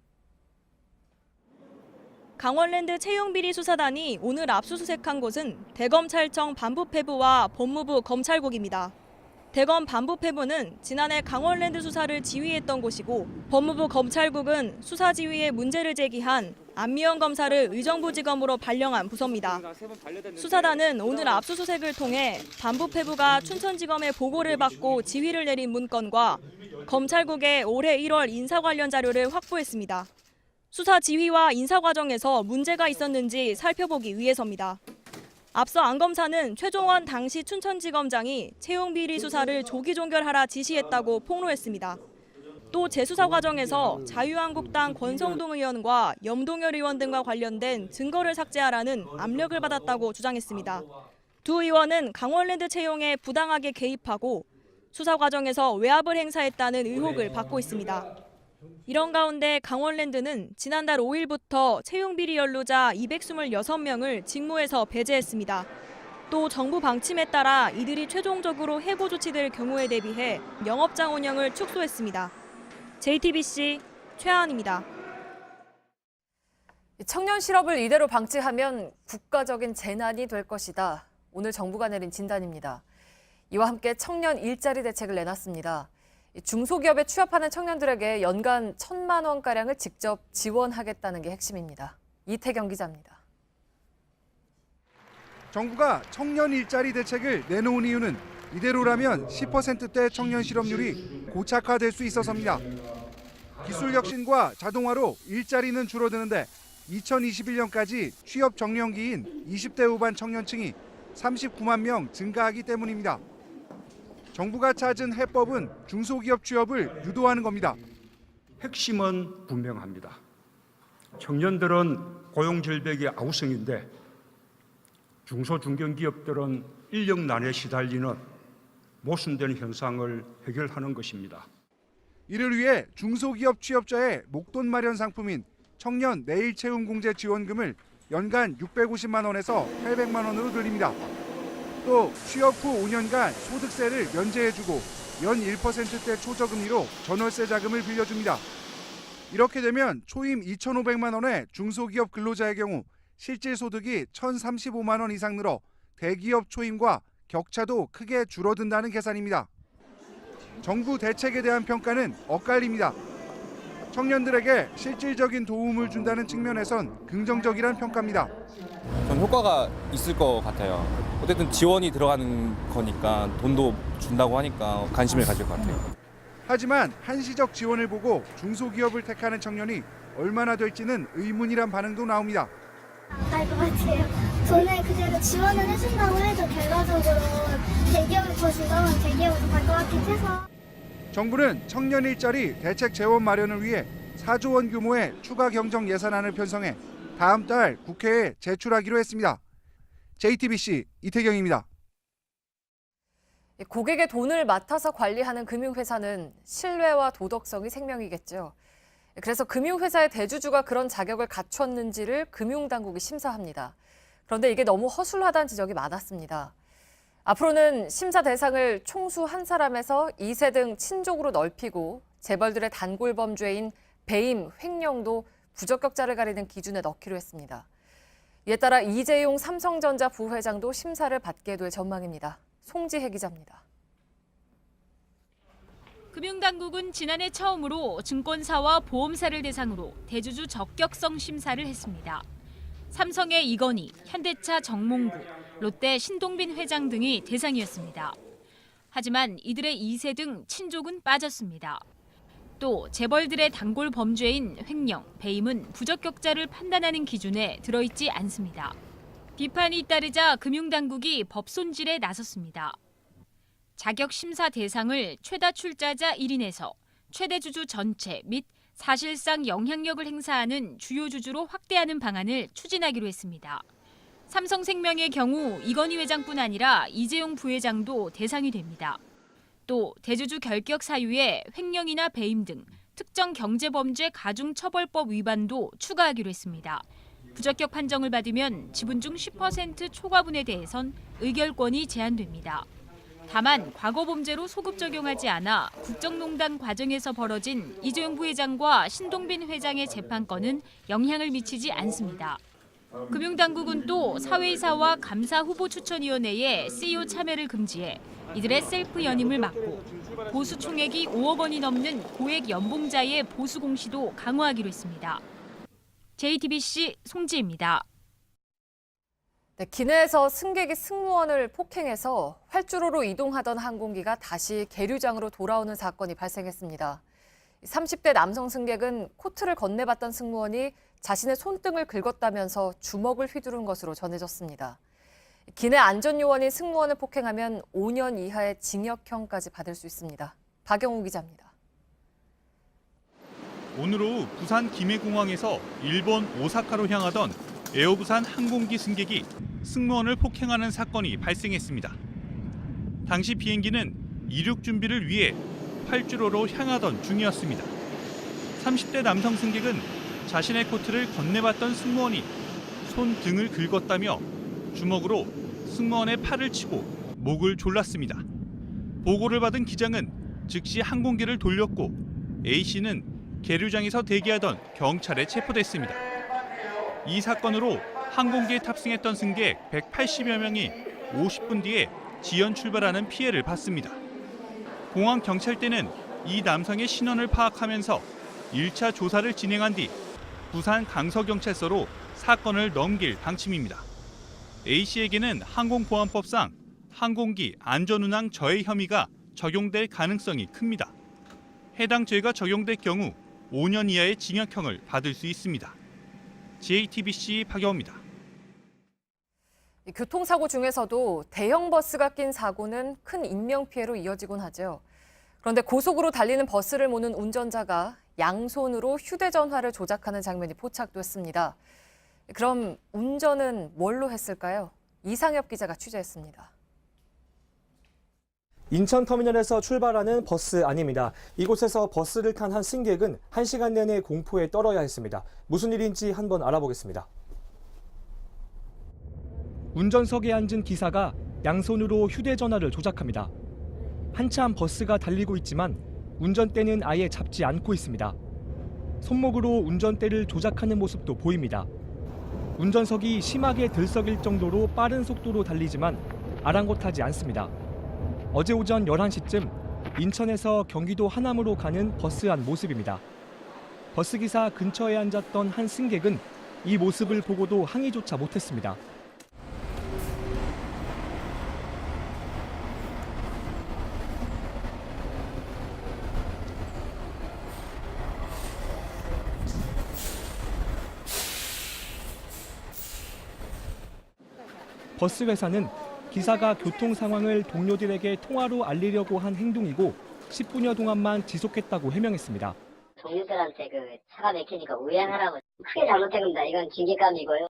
강원랜드 채용비리 수사단이 오늘 압수수색한 곳은 대검찰청 반부패부와 법무부 검찰국입니다. 대검 반부패부는 지난해 강원랜드 수사를 지휘했던 곳이고 법무부 검찰국은 수사 지휘에 문제를 제기한 안미영 검사를 의정부지검으로 발령한 부서입니다. 수사단은 오늘 압수수색을 통해 반부패부가 춘천지검의 보고를 받고 지휘를 내린 문건과 검찰국의 올해 1월 인사 관련 자료를 확보했습니다. 수사 지휘와 인사 과정에서 문제가 있었는지 살펴보기 위해서입니다. 앞서 안 검사는 최종원 당시 춘천지검장이 채용 비리 수사를 조기 종결하라 지시했다고 폭로했습니다. 또 재수사 과정에서 자유한국당 권성동 의원과 염동열 의원 등과 관련된 증거를 삭제하라는 압력을 받았다고 주장했습니다. 두 의원은 강원랜드 채용에 부당하게 개입하고 수사 과정에서 외압을 행사했다는 의혹을 받고 있습니다. 이런 가운데 강원랜드는 지난달 5일부터 채용 비리 연루자 226명을 직무에서 배제했습니다. 또 정부 방침에 따라 이들이 최종적으로 해고 조치될 경우에 대비해 영업장 운영을 축소했습니다. JTBC 최하은입니다. 청년 실업을 이대로 방치하면 국가적인 재난이 될 것이다. 오늘 정부가 내린 진단입니다. 이와 함께 청년 일자리 대책을 내놨습니다. 중소기업에 취업하는 청년들에게 연간 1,000만 원가량을 직접 지원하겠다는 게 핵심입니다. 이태경 기자입니다. 정부가 청년 일자리 대책을 내놓은 이유는 이대로라면 10%대 청년 실업률이 고착화될 수 있어서입니다. 기술 혁신과 자동화로 일자리는 줄어드는데 2021년까지 취업 정년기인 20대 후반 청년층이 39만 명 증가하기 때문입니다. 정부가 찾은 해법은 중소기업 취업을 유도하는 겁니다. 핵심은 분명합니다. 청년들은 고용 절벽의 아우성인데 중소중견기업들은 인력난에 시달리는 모순된 현상을 해결하는 것입니다. 이를 위해 중소기업 취업자의 목돈 마련 상품인 청년 내일 채움 공제 지원금을 연간 650만 원에서 800만 원으로 늘립니다. 또 취업 후 5년간 소득세를 면제해주고 연 1%대 초저금리로 전월세 자금을 빌려줍니다. 이렇게 되면 초임 2,500만 원의 중소기업 근로자의 경우 실질 소득이 1,035만 원 이상 늘어 대기업 초임과 격차도 크게 줄어든다는 계산입니다. 정부 대책에 대한 평가는 엇갈립니다. 청년들에게 실질적인 도움을 준다는 측면에선 긍정적이란 평가입니다. 전 효과가 있을 것 같아요. 어쨌든 지원이 들어가는 거니까 돈도 준다고 하니까 관심을 가질 것 같아요. 하지만 한시적 지원을 보고 중소기업을 택하는 청년이 얼마나 될지는 의문이란 반응도 나옵니다. 알 것 같아요. 돈을 그대로 지원을 해준다고 해도 결과적으로 대기업을 더 준다면 대기업으로 갈 것 같긴 해서. 정부는 청년 일자리 대책 재원 마련을 위해 4조 원 규모의 추가 경정 예산안을 편성해 다음 달 국회에 제출하기로 했습니다. JTBC 이태경입니다. 고객의 돈을 맡아서 관리하는 금융회사는 신뢰와 도덕성이 생명이겠죠. 그래서 금융회사의 대주주가 그런 자격을 갖췄는지를 금융당국이 심사합니다. 그런데 이게 너무 허술하다는 지적이 많았습니다. 앞으로는 심사 대상을 총수 한 사람에서 2세 등 친족으로 넓히고 재벌들의 단골 범죄인 배임, 횡령도 부적격자를 가리는 기준에 넣기로 했습니다. 이에 따라 이재용 삼성전자 부회장도 심사를 받게 될 전망입니다. 송지혜 기자입니다. 금융당국은 지난해 처음으로 증권사와 보험사를 대상으로 대주주 적격성 심사를 했습니다. 삼성의 이건희, 현대차 정몽구, 롯데 신동빈 회장 등이 대상이었습니다. 하지만 이들의 2세 등 친족은 빠졌습니다. 또 재벌들의 단골 범죄인 횡령, 배임은 부적격자를 판단하는 기준에 들어있지 않습니다. 비판이 잇따르자 금융당국이 법손질에 나섰습니다. 자격 심사 대상을 최다 출자자 1인에서 최대 주주 전체 및 사실상 영향력을 행사하는 주요 주주로 확대하는 방안을 추진하기로 했습니다. 삼성생명의 경우 이건희 회장뿐 아니라 이재용 부회장도 대상이 됩니다. 또 대주주 결격 사유에 횡령이나 배임 등 특정 경제범죄 가중처벌법 위반도 추가하기로 했습니다. 부적격 판정을 받으면 지분 중 10% 초과분에 대해선 의결권이 제한됩니다. 다만 과거 범죄로 소급 적용하지 않아 국정농단 과정에서 벌어진 이재용 부회장과 신동빈 회장의 재판권은 영향을 미치지 않습니다. 금융당국은 또 사회이사와 감사 후보 추천위원회에 CEO 참여를 금지해 이들의 셀프 연임을 막고 보수 총액이 5억 원이 넘는 고액 연봉자의 보수 공시도 강화하기로 했습니다. JTBC 송지입니다. 네, 기내에서 승객이 승무원을 폭행해서 활주로로 이동하던 항공기가 다시 계류장으로 돌아오는 사건이 발생했습니다. 30대 남성 승객은 코트를 건네받던 승무원이 자신의 손등을 긁었다면서 주먹을 휘두른 것으로 전해졌습니다. 기내 안전요원인 승무원을 폭행하면 5년 이하의 징역형까지 받을 수 있습니다. 박영우 기자입니다. 오늘 오후 부산 김해공항에서 일본 오사카로 향하던 에어부산 항공기 승객이 승무원을 폭행하는 사건이 발생했습니다. 당시 비행기는 이륙 준비를 위해 활주로로 향하던 중이었습니다. 30대 남성 승객은 자신의 코트를 건네받던 승무원이 손등을 긁었다며 주먹으로 승무원의 팔을 치고 목을 졸랐습니다. 보고를 받은 기장은 즉시 항공기를 돌렸고 A씨는 계류장에서 대기하던 경찰에 체포됐습니다. 이 사건으로 항공기에 탑승했던 승객 180여 명이 50분 뒤에 지연 출발하는 피해를 봤습니다. 공항 경찰대는 이 남성의 신원을 파악하면서 1차 조사를 진행한 뒤 부산 강서경찰서로 사건을 넘길 방침입니다. A씨에게는 항공보안법상 항공기 안전운항 저해 혐의가 적용될 가능성이 큽니다. 해당 죄가 적용될 경우 5년 이하의 징역형을 받을 수 있습니다. JTBC 박영우입니다. 교통사고 중에서도 대형 버스가 낀 사고는 큰 인명피해로 이어지곤 하죠. 그런데 고속으로 달리는 버스를 모는 운전자가 양손으로 휴대전화를 조작하는 장면이 포착됐습니다. 그럼 운전은 뭘로 했을까요? 이상엽 기자가 취재했습니다. 인천터미널에서 출발하는 버스 안입니다. 이곳에서 버스를 탄 한 승객은 1시간 내내 공포에 떨어야 했습니다. 무슨 일인지 한번 알아보겠습니다. 운전석에 앉은 기사가 양손으로 휴대전화를 조작합니다. 한참 버스가 달리고 있지만 운전대는 아예 잡지 않고 있습니다. 손목으로 운전대를 조작하는 모습도 보입니다. 운전석이 심하게 들썩일 정도로 빠른 속도로 달리지만 아랑곳하지 않습니다. 어제 오전 11시쯤 인천에서 경기도 하남으로 가는 버스 안 모습입니다. 버스기사 근처에 앉았던 한 승객은 이 모습을 보고도 항의조차 못했습니다. 버스 회사는 기사가 교통 상황을 동료들에게 통화로 알리려고 한 행동이고 10분여 동안만 지속했다고 해명했습니다. 동료들한테 차가 막히니까 우회하라고 크게 잘못된 겁니다. 이건 징계감이고요.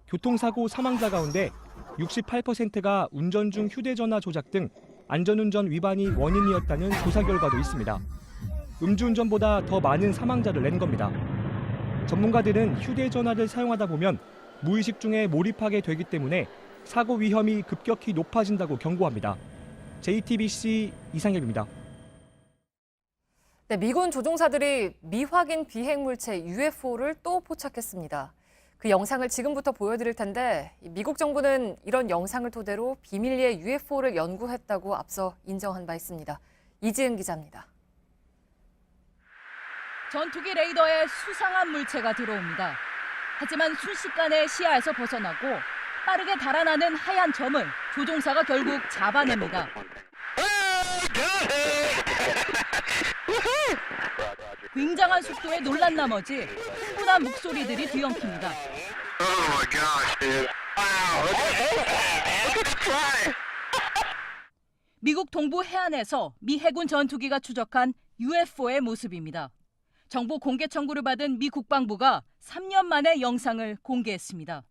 교통사고 사망자 가운데 68%가 운전 중 휴대전화 조작 등 안전운전 위반이 원인이었다는 조사 결과도 있습니다. 음주운전보다 더 많은 사망자를 낸 겁니다. 전문가들은 휴대전화를 사용하다 보면 무의식 중에 몰입하게 되기 때문에 사고 위험이 급격히 높아진다고 경고합니다. JTBC 이상엽입니다. 네, 미군 조종사들이 미확인 비행 물체 UFO를 또 포착했습니다. 그 영상을 지금부터 보여드릴 텐데 미국 정부는 이런 영상을 토대로 비밀리에 UFO를 연구했다고 앞서 인정한 바 있습니다. 이지은 기자입니다. 전투기 레이더에 수상한 물체가 들어옵니다. 하지만 순식간에 시야에서 벗어나고 빠르게 달아나는 하얀 점을 조종사가 결국 잡아냅니다. 굉장한 속도에 놀란 나머지 흥분한 목소리들이 뒤엉킵니다. 미국 동부 해안에서 미 해군 전투기가 추적한 UFO의 모습입니다. 정보 공개 청구를 받은 미 국방부가 3년 만에 영상을 공개했습니다.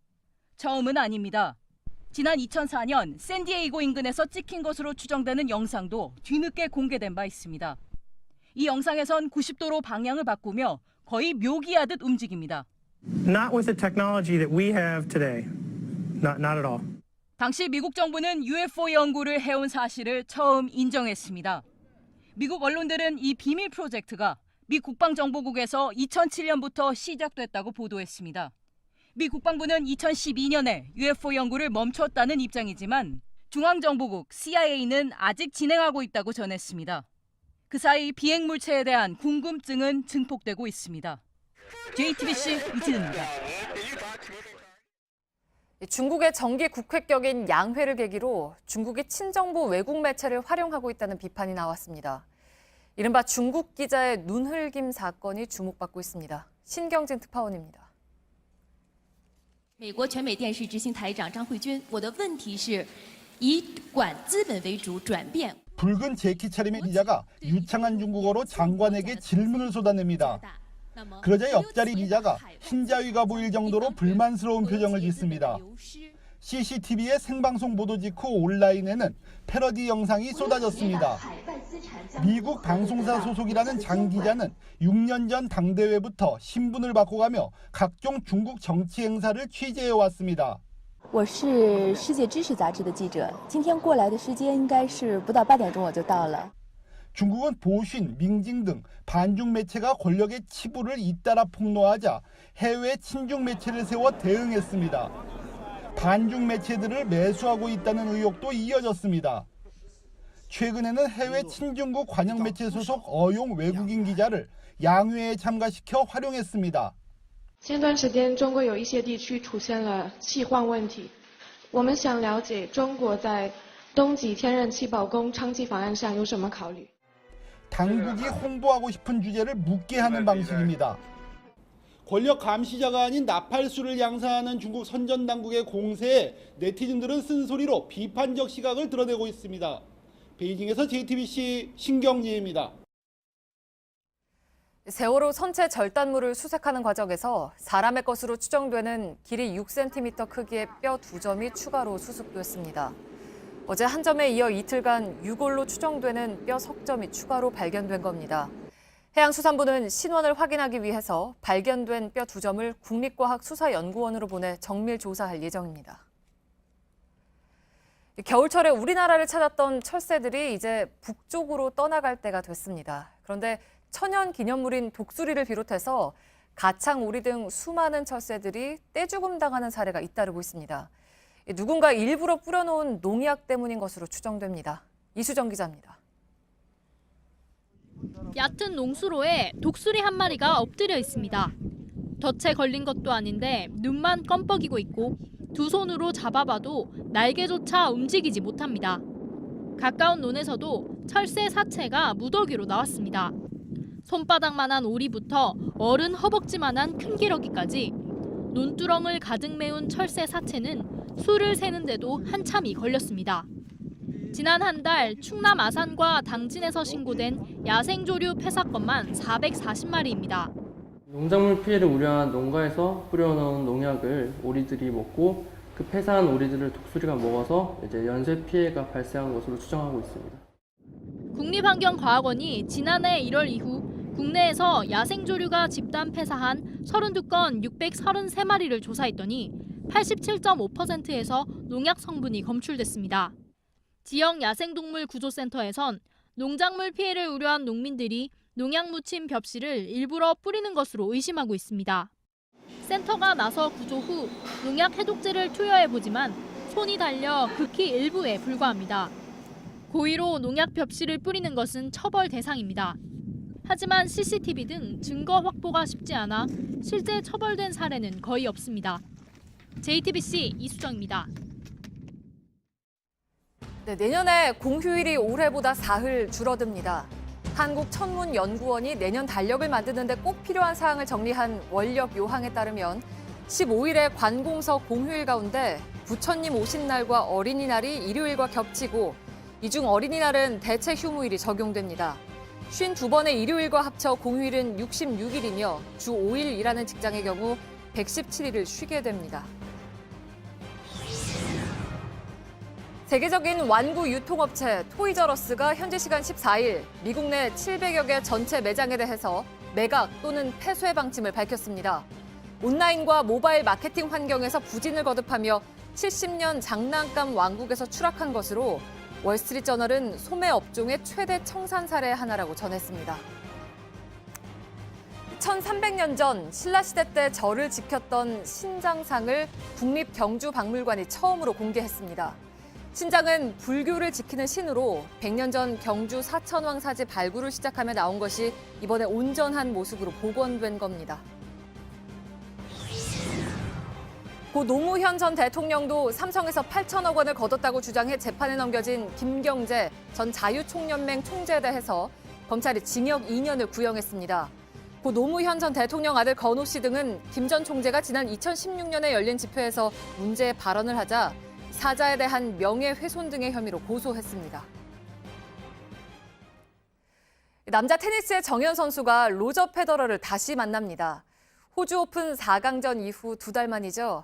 처음은 아닙니다. 지난 2004년 샌디에이고 인근에서 찍힌 것으로 추정되는 영상도 뒤늦게 공개된 바 있습니다. 이 영상에선 90도로 방향을 바꾸며 거의 묘기하듯 움직입니다. Not with the technology that we have today. Not at all. 당시 미국 정부는 UFO 연구를 해온 사실을 처음 인정했습니다. 미국 언론들은 이 비밀 프로젝트가 미 국방정보국에서 2007년부터 시작됐다고 보도했습니다. 미 국방부는 2012년에 UFO 연구를 멈췄다는 입장이지만 중앙정보국 CIA는 아직 진행하고 있다고 전했습니다. 그 사이 비행물체에 대한 궁금증은 증폭되고 있습니다. JTBC 이진우입니다. 중국의 정기 국회격인 양회를 계기로 중국이 친정부 외국 매체를 활용하고 있다는 비판이 나왔습니다. 이른바 중국 기자의 눈흘김 사건이 주목받고 있습니다. 신경진 특파원입니다. 美国全美电视执行台长张慧君，我的问题是，以管资本为主转变。 붉은 재킷 차림의 기자가 유창한 중국어로 장관에게 질문을 쏟아냅니다. 그러자 옆자리 기자가 흰자위가 보일 정도로 불만스러운 표정을 짓습니다. CCTV의 생방송 보도 직후 온라인에는 패러디 영상이 쏟아졌습니다. 미국 방송사 소속이라는 장 기자는 6년 전 당대회부터 신분을 바꿔가며 각종 중국 정치 행사를 취재해왔습니다. 我是世界知识杂志的记者，今天过来的时间应该是不到8点钟我就到了。 중국은 보신, 밍징 등 반중 매체가 권력의 치부를 잇따라 폭로하자 해외 친중 매체를 세워 대응했습니다. 반중 매체들을 매수하고 있다는 의혹도 이어졌습니다. 최근에는 해외 친중국 관영 매체 소속 어용 외국인 기자를 양회에 참가시켜 활용했습니다. 前段时间，中国有一些地区出现了气换问题，我们想了解中国在冬季天然气保供长期方案上有什么考虑。 당국이 홍보하고 싶은 주제를 묻게 하는 방식입니다. 권력 감시자가 아닌 나팔수를 양산하는 중국 선전 당국의 공세에 네티즌들은 쓴소리로 비판적 시각을 드러내고 있습니다. 베이징에서 JTBC 신경진입니다. 세월호 선체 절단물을 수색하는 과정에서 사람의 것으로 추정되는 길이 6cm 크기의 뼈 2점이 추가로 수습됐습니다. 어제 한 점에 이어 이틀간 유골로 추정되는 뼈 석점이 추가로 발견된 겁니다. 해양수산부는 신원을 확인하기 위해서 발견된 뼈 2점을 국립과학수사연구원으로 보내 정밀 조사할 예정입니다. 겨울철에 우리나라를 찾았던 철새들이 이제 북쪽으로 떠나갈 때가 됐습니다. 그런데 천연 기념물인 독수리를 비롯해서 가창오리 등 수많은 철새들이 떼죽음 당하는 사례가 잇따르고 있습니다. 누군가 일부러 뿌려놓은 농약 때문인 것으로 추정됩니다. 이수정 기자입니다. 얕은 농수로에 독수리 한 마리가 엎드려 있습니다. 덫에 걸린 것도 아닌데 눈만 껌뻑이고 있고 두 손으로 잡아봐도 날개조차 움직이지 못합니다. 가까운 논에서도 철새 사체가 무더기로 나왔습니다. 손바닥만한 오리부터 어른 허벅지만한 큰 기러기까지 논두렁을 가득 메운 철새 사체는 수를 세는데도 한참이 걸렸습니다. 지난 한 달 충남 아산과 당진에서 신고된 야생조류 폐사건만 440마리입니다. 농작물 피해를 우려한 농가에서 뿌려놓은 농약을 오리들이 먹고 그 폐사한 오리들을 독수리가 먹어서 이제 연쇄 피해가 발생한 것으로 추정하고 있습니다. 국립환경과학원이 지난해 1월 이후 국내에서 야생조류가 집단 폐사한 32건 633마리를 조사했더니 87.5%에서 농약 성분이 검출됐습니다. 지역 야생동물 구조센터에선 농작물 피해를 우려한 농민들이 농약 묻힌 벽실을 일부러 뿌리는 것으로 의심하고 있습니다. 센터가 나서 구조 후 농약 해독제를 투여해보지만 손이 달려 극히 일부에 불과합니다. 고의로 농약 벽실을 뿌리는 것은 처벌 대상입니다. 하지만 CCTV 등 증거 확보가 쉽지 않아 실제 처벌된 사례는 거의 없습니다. JTBC 이수정입니다. 네, 내년에 공휴일이 올해보다 사흘 줄어듭니다. 한국천문연구원이 내년 달력을 만드는 데 꼭 필요한 사항을 정리한 원력 요항에 따르면 15일에 관공서 공휴일 가운데 부처님 오신 날과 어린이날이 일요일과 겹치고 이 중 어린이날은 대체 휴무일이 적용됩니다. 52번의 일요일과 합쳐 공휴일은 66일이며 주 5일 일하는 직장의 경우 117일을 쉬게 됩니다. 세계적인 완구 유통업체 토이저러스가 현지 시간 14일 미국 내 700여 개 전체 매장에 대해서 매각 또는 폐쇄 방침을 밝혔습니다. 온라인과 모바일 마케팅 환경에서 부진을 거듭하며 70년 장난감 왕국에서 추락한 것으로 월스트리트저널은 소매 업종의 최대 청산 사례 하나라고 전했습니다. 약 1300년 전 신라시대 때 절을 지켰던 신장상을 국립경주박물관이 처음으로 공개했습니다. 신장은 불교를 지키는 신으로 100년 전 경주 사천왕 사지 발굴을 시작하며 나온 것이 이번에 온전한 모습으로 복원된 겁니다. 고 노무현 전 대통령도 삼성에서 8천억 원을 거뒀다고 주장해 재판에 넘겨진 김경재 전 자유총연맹 총재에 대해서 검찰이 징역 2년을 구형했습니다. 고 노무현 전 대통령 아들 건호 씨 등은 김 전 총재가 지난 2016년에 열린 집회에서 문제의 발언을 하자 사자에 대한 명예훼손 등의 혐의로 고소했습니다. 남자 테니스의 정현 선수가 로저 페더러를 다시 만납니다. 호주 오픈 4강전 이후 2달 만이죠.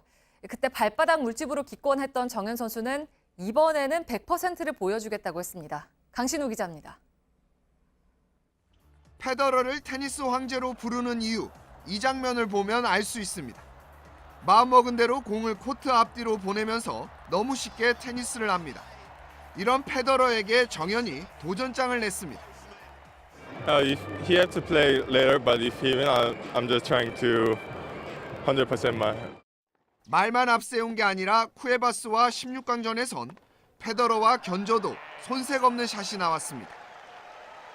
그때 발바닥 물집으로 기권했던 정현 선수는 이번에는 100%를 보여주겠다고 했습니다. 강신우 기자입니다. 페더러를 테니스 황제로 부르는 이유, 이 장면을 보면 알 수 있습니다. 마음먹은 대로 공을 코트 앞뒤로 보내면서 너무 쉽게 테니스를 합니다. 이런 페더러에게 정현이 도전장을 냈습니다. He had to play later, but if he win, I'm just trying to 100% my. 말만 앞세운 게 아니라 쿠에바스와 16강전에선 페더러와 견저도 손색 없는 샷이 나왔습니다.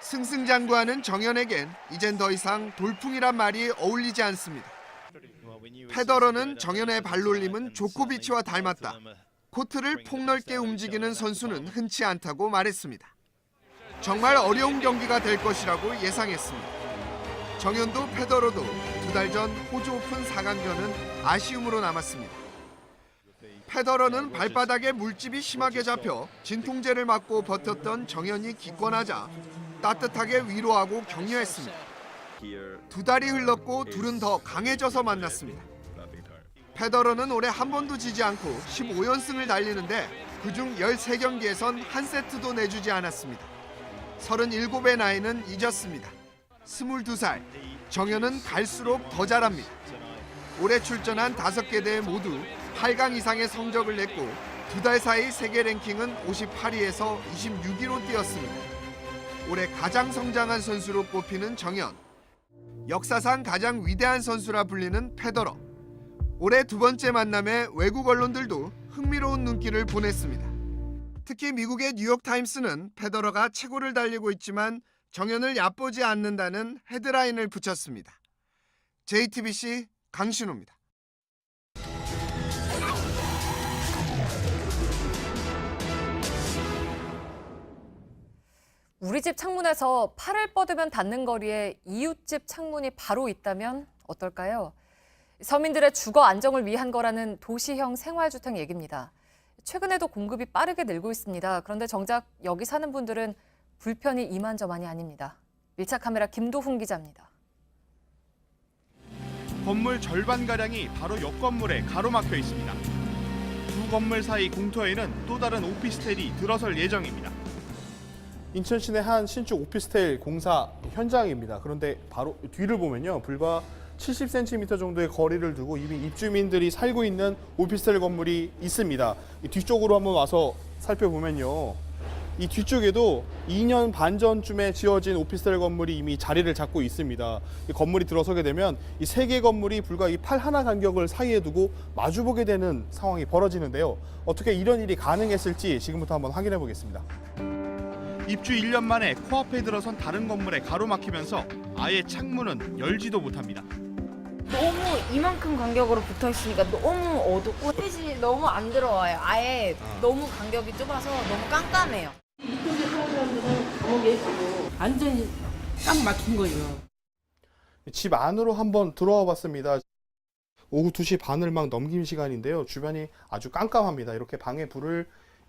승승장구하는 정현에겐 이젠 더 이상 돌풍이란 말이 어울리지 않습니다. 페더러는 정현의 발놀림은 조코비치와 닮았다. 코트를 폭넓게 움직이는 선수는 흔치 않다고 말했습니다. 정말 어려운 경기가 될 것이라고 예상했습니다. 정현도 페더러도 2달 전 호주 오픈 4강전은 아쉬움으로 남았습니다. 페더러는 발바닥에 물집이 심하게 잡혀 진통제를 맞고 버텼던 정현이 기권하자 따뜻하게 위로하고 격려했습니다. 2달이 흘렀고 둘은 더 강해져서 만났습니다. 페더러는 올해 한 번도 지지 않고 15연승을 달리는데 그중 13경기에선 한 세트도 내주지 않았습니다. 37의 나이는 잊었습니다. 22살, 정현은 갈수록 더 잘합니다. 올해 출전한 5개 대회 모두 8강 이상의 성적을 냈고 2달 사이 세계 랭킹은 58위에서 26위로 뛰었습니다. 올해 가장 성장한 선수로 꼽히는 정현. 역사상 가장 위대한 선수라 불리는 페더러. 올해 2번째 만남에 외국 언론들도 흥미로운 눈길을 보냈습니다. 특히 미국의 뉴욕타임스는 페더러가 최고를 달리고 있지만 정현을 얕보지 않는다는 헤드라인을 붙였습니다. JTBC 강신호입니다. 우리 집 창문에서 팔을 뻗으면 닿는 거리에 이웃집 창문이 바로 있다면 어떨까요? 서민들의 주거 안정을 위한 거라는 도시형 생활주택 얘기입니다. 최근에도 공급이 빠르게 늘고 있습니다. 그런데 정작 여기 사는 분들은 불편이 이만저만이 아닙니다. 밀착 카메라 김도훈 기자입니다. 건물 절반가량이 바로 옆 건물에 가로막혀 있습니다. 두 건물 사이 공터에는 또 다른 오피스텔이 들어설 예정입니다. 인천 시내 한 신축 오피스텔 공사 현장입니다. 그런데 바로 뒤를 보면요. 불과 70cm 정도의 거리를 두고 이미 입주민들이 살고 있는 오피스텔 건물이 있습니다. 이 뒤쪽으로 한번 와서 살펴보면요. 이 뒤쪽에도 2년 반 전쯤에 지어진 오피스텔 건물이 이미 자리를 잡고 있습니다. 이 건물이 들어서게 되면 이 세 개 건물이 불과 이 팔 하나 간격을 사이에 두고 마주보게 되는 상황이 벌어지는데요. 어떻게 이런 일이 가능했을지 지금부터 한번 확인해 보겠습니다. 입주 1년 만에 코앞에 들어선 다른 건물에 가로막히면서 아예 창문은 열지도 못합니다. 너무 이만큼 간격으로 붙어 있으니까 너무 어둡고 햇빛이 너무 안 들어와요. 아예 너무 간격이 좁아서 너무 깜깜해요. 이쪽에 사는 사람들은 감옥에 있고 완전히 딱 막힌 거죠. 집 안으로 한번 들어와 봤습니다. 오후 2시 반을 막 넘긴 시간인데요. 주변이 아주 깜깜합니다. 이렇게 방에 불을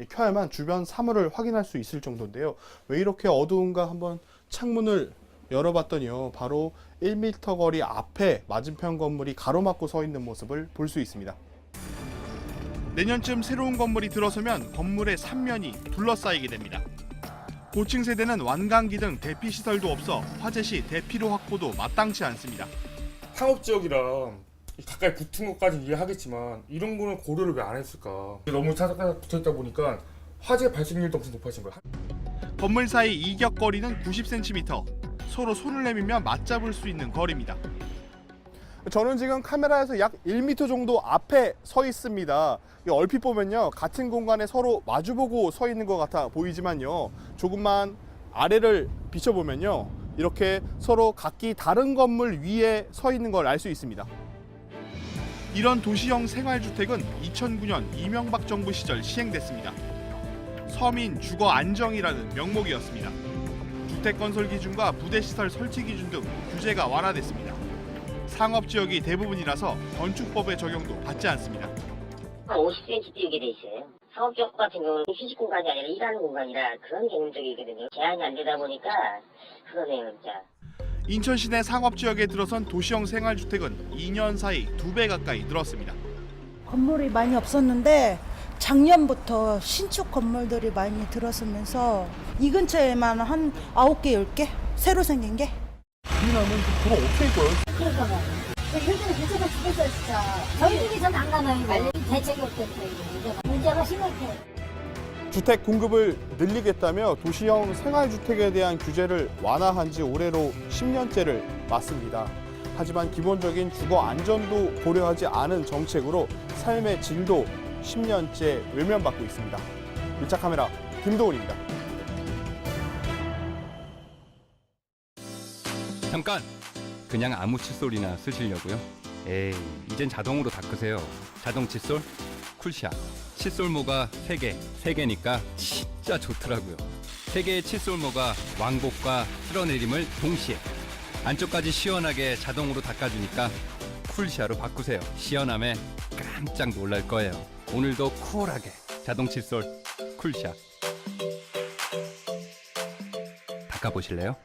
켜야만 주변 사물을 확인할 수 있을 정도인데요. 왜 이렇게 어두운가 한번 창문을 열어봤더니요. 바로 1m 거리 앞에 맞은편 건물이 가로막고 서 있는 모습을 볼 수 있습니다. 내년쯤 새로운 건물이 들어서면 건물의 3면이 둘러싸이게 됩니다. 고층 세대는 완강기 등 대피 시설도 없어 화재 시 대피로 확보도 마땅치 않습니다. 상업지역이라 가까이 붙은 것까지는 이해하겠지만 이런 거는 고려를 왜 안 했을까. 너무 차삭차삭 붙어있다 보니까 화재 발생률도 엄청 높아진 거야. 건물 사이 이격거리는 90cm. 서로 손을 내밀며 맞잡을 수 있는 거리입니다. 저는 지금 카메라에서 약 1m 정도 앞에 서 있습니다. 얼핏 보면요, 같은 공간에 서로 마주보고 서 있는 것 같아 보이지만요, 조금만 아래를 비춰보면요, 이렇게 서로 각기 다른 건물 위에 서 있는 걸 알 수 있습니다. 이런 도시형 생활주택은 2009년 이명박 정부 시절 시행됐습니다. 서민 주거 안정이라는 명목이었습니다. 주택 건설 기준과 부대시설 설치 기준 등 규제가 완화됐습니다. 상업지역이 대부분이라서 건축법의 적용도 받지 않습니다. 50cm 띄우게 돼 있어요. 상업지역 같은 경우는 휴식 공간이 아니라 일하는 공간이라 그런 개념적이거든요. 제한이 안 되다 보니까 그러네요, 진짜. 인천 시내 상업지역에 들어선 도시형 생활주택은 2년 사이 2배 가까이 늘었습니다. 건물이 많이 없었는데 작년부터 신축 건물들이 많이 들어서면서 이 근처에만 한 9개, 10개 새로 생긴 게. 우리나라는 그거 어떻게 할 거예요? 그러니까요. 요즘은 대체가 죽겠어요, 진짜. 저희 집이 전 안 가나요? 대책이 없겠어요. 문제가 심각해요. 주택 공급을 늘리겠다며 도시형 생활주택에 대한 규제를 완화한 지 올해로 10년째를 맞습니다. 하지만 기본적인 주거 안전도 고려하지 않은 정책으로 삶의 질도 10년째 외면받고 있습니다. 1차 카메라 김도훈입니다. 잠깐! 그냥 아무 칫솔이나 쓰시려고요? 에이, 이젠 자동으로 닦으세요. 자동 칫솔 쿨샷. 칫솔모가 3개, 3개니까 진짜 좋더라고요. 3개의 칫솔모가 왕복과 쓸어내림을 동시에 안쪽까지 시원하게 자동으로 닦아주니까 쿨샷으로 바꾸세요. 시원함에 깜짝 놀랄 거예요. 오늘도 쿨하게 자동 칫솔 쿨샷. 닦아보실래요?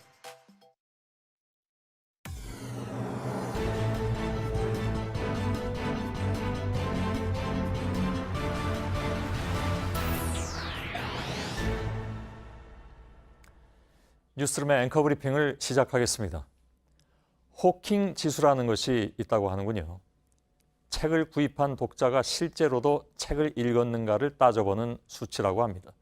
뉴스룸의 앵커 브리핑을 시작하겠습니다. 호킹 지수라는 것이 있다고 하는군요. 책을 구입한 독자가 실제로도 책을 읽었는가를 따져보는 수치라고 합니다.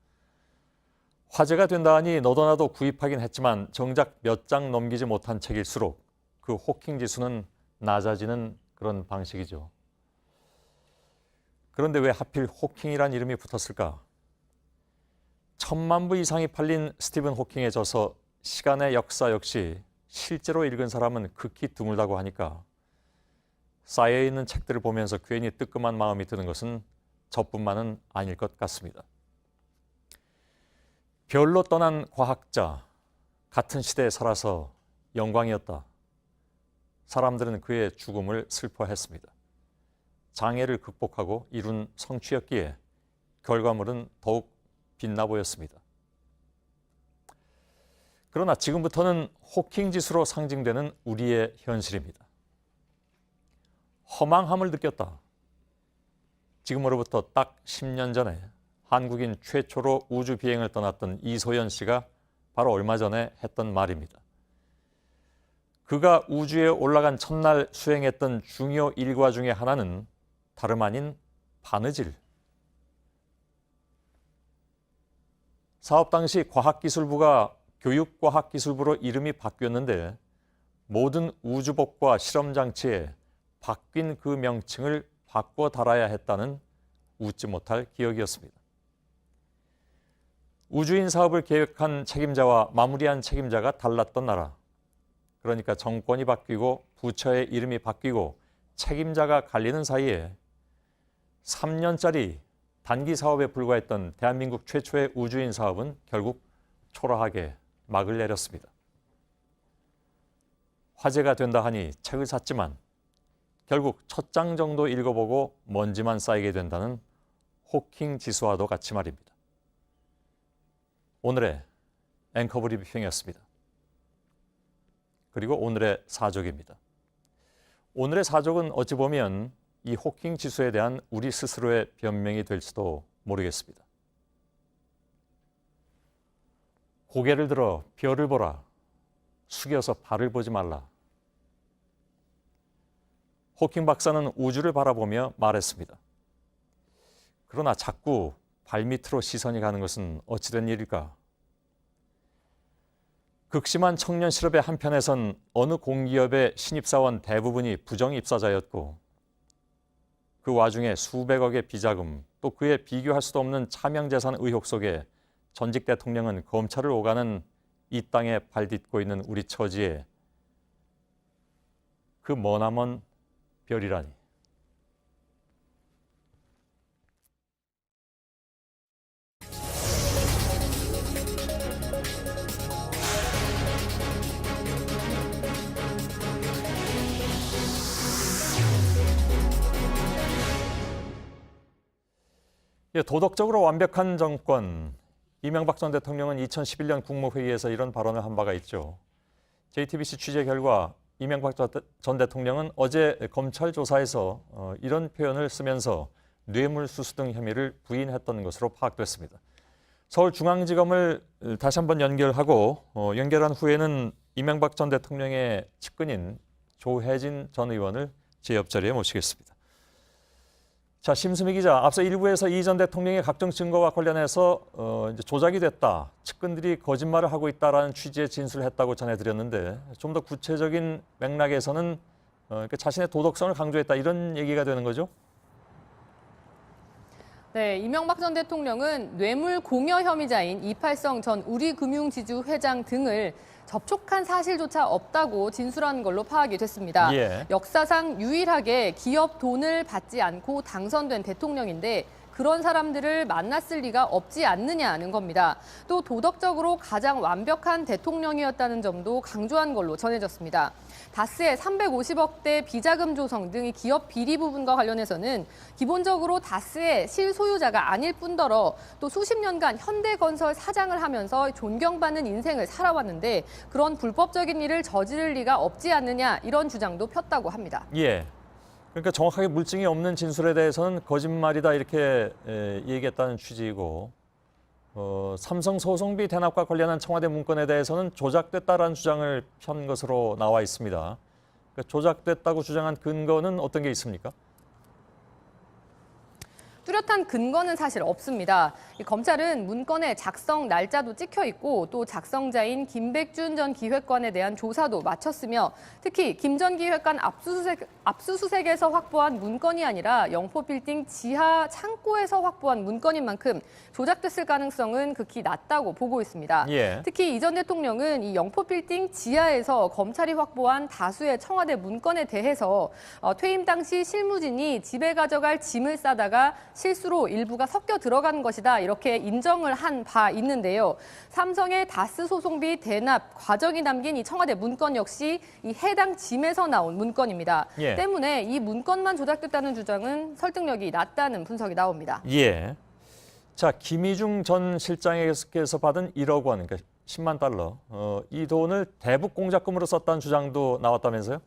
화제가 된다 하니 너도 나도 구입하긴 했지만 정작 몇 장 넘기지 못한 책일수록 그 호킹 지수는 낮아지는 그런 방식이죠. 그런데 왜 하필 호킹이란 이름이 붙었을까? 1000만 부 이상이 팔린 스티븐 호킹의 저서 시간의 역사 역시 실제로 읽은 사람은 극히 드물다고 하니까 쌓여있는 책들을 보면서 괜히 뜨끔한 마음이 드는 것은 저뿐만은 아닐 것 같습니다. 별로 떠난 과학자, 같은 시대에 살아서 영광이었다. 사람들은 그의 죽음을 슬퍼했습니다. 장애를 극복하고 이룬 성취였기에 결과물은 더욱 빛나 보였습니다. 그러나 지금부터는 호킹 지수로 상징되는 우리의 현실입니다. 허망함을 느꼈다. 지금으로부터 딱 10년 전에 한국인 최초로 우주 비행을 떠났던 이소연 씨가 바로 얼마 전에 했던 말입니다. 그가 우주에 올라간 첫날 수행했던 중요 일과 중에 하나는 다름 아닌 바느질. 사업 당시 과학기술부가 교육과학기술부로 이름이 바뀌었는데 모든 우주복과 실험장치에 바뀐 그 명칭을 바꿔 달아야 했다는 웃지 못할 기억이었습니다. 우주인 사업을 계획한 책임자와 마무리한 책임자가 달랐던 나라. 그러니까 정권이 바뀌고 부처의 이름이 바뀌고 책임자가 갈리는 사이에 3년짜리 단기 사업에 불과했던 대한민국 최초의 우주인 사업은 결국 초라하게 막을 내렸습니다. 화제가 된다 하니 책을 샀지만 결국 첫 장 정도 읽어보고 먼지만 쌓이게 된다는 호킹 지수와도 같이 말입니다. 오늘의 앵커 브리핑이었습니다. 그리고 오늘의 사족입니다. 오늘의 사족은 어찌 보면 이 호킹 지수에 대한 우리 스스로의 변명이 될지도 모르겠습니다. 고개를 들어 별을 보라. 숙여서 발을 보지 말라. 호킹 박사는 우주를 바라보며 말했습니다. 그러나 자꾸 발밑으로 시선이 가는 것은 어찌된 일일까? 극심한 청년 실업의 한편에선 어느 공기업의 신입사원 대부분이 부정 입사자였고 그 와중에 수백억의 비자금 또 그에 비교할 수도 없는 차명재산 의혹 속에 전직 대통령은 검찰을 오가는 이 땅에 발딛고 있는 우리 처지에 그 머나먼 별이라니. 도덕적으로 완벽한 정권. 이명박 전 대통령은 2011년 국무회의에서 이런 발언을 한 바가 있죠. JTBC 취재 결과 이명박 전 대통령은 어제 검찰 조사에서 이런 표현을 쓰면서 뇌물수수 등 혐의를 부인했던 것으로 파악됐습니다. 서울중앙지검을 다시 한번 연결하고 연결한 후에는 이명박 전 대통령의 측근인 조혜진 전 의원을 제 옆자리에 모시겠습니다. 자, 심수미 기자, 앞서 1부에서 이 전 대통령의 각종 증거와 관련해서 이제 조작이 됐다, 측근들이 거짓말을 하고 있다라는 취지의 진술을 했다고 전해드렸는데 좀 더 구체적인 맥락에서는 자신의 도덕성을 강조했다 이런 얘기가 되는 거죠? 네, 이명박 전 대통령은 뇌물 공여 혐의자인 이팔성 전 우리금융지주 회장 등을 접촉한 사실조차 없다고 진술한 걸로 파악이 됐습니다. 예. 역사상 유일하게 기업 돈을 받지 않고 당선된 대통령인데 그런 사람들을 만났을 리가 없지 않느냐는 겁니다. 또 도덕적으로 가장 완벽한 대통령이었다는 점도 강조한 걸로 전해졌습니다. 다스의 350억대 비자금 조성 등 기업 비리 부분과 관련해서는 기본적으로 다스의 실소유자가 아닐 뿐더러 또 수십 년간 현대건설 사장을 하면서 존경받는 인생을 살아왔는데 그런 불법적인 일을 저지를 리가 없지 않느냐 이런 주장도 폈다고 합니다. 예. 그러니까 정확하게 물증이 없는 진술에 대해서는 거짓말이다 이렇게 얘기했다는 취지이고 삼성 소송비 대납과 관련한 청와대 문건에 대해서는 조작됐다라는 주장을 편 것으로 나와 있습니다. 그러니까 조작됐다고 주장한 근거는 어떤 게 있습니까? 뚜렷한 근거는 사실 없습니다. 검찰은 문건에 작성 날짜도 찍혀 있고 또 작성자인 김백준 전 기획관에 대한 조사도 마쳤으며 특히 김 전 기획관 압수수색에서 확보한 문건이 아니라 영포빌딩 지하 창고에서 확보한 문건인 만큼 조작됐을 가능성은 극히 낮다고 보고 있습니다. 예. 특히 이 전 대통령은 이 영포빌딩 지하에서 검찰이 확보한 다수의 청와대 문건에 대해서 퇴임 당시 실무진이 집에 가져갈 짐을 싸다가 실수로 일부가 섞여 들어간 것이다 이렇게 인정을 한 바 있는데요. 삼성의 다스 소송비 대납 과정이 담긴 이 청와대 문건 역시 이 해당 짐에서 나온 문건입니다. 예. 때문에 이 문건만 조작됐다는 주장은 설득력이 낮다는 분석이 나옵니다. 예. 자, 김희중 전 실장에게서 받은 1억 원, 그러니까 10만 달러, 이 돈을 대북 공작금으로 썼다는 주장도 나왔다면서요?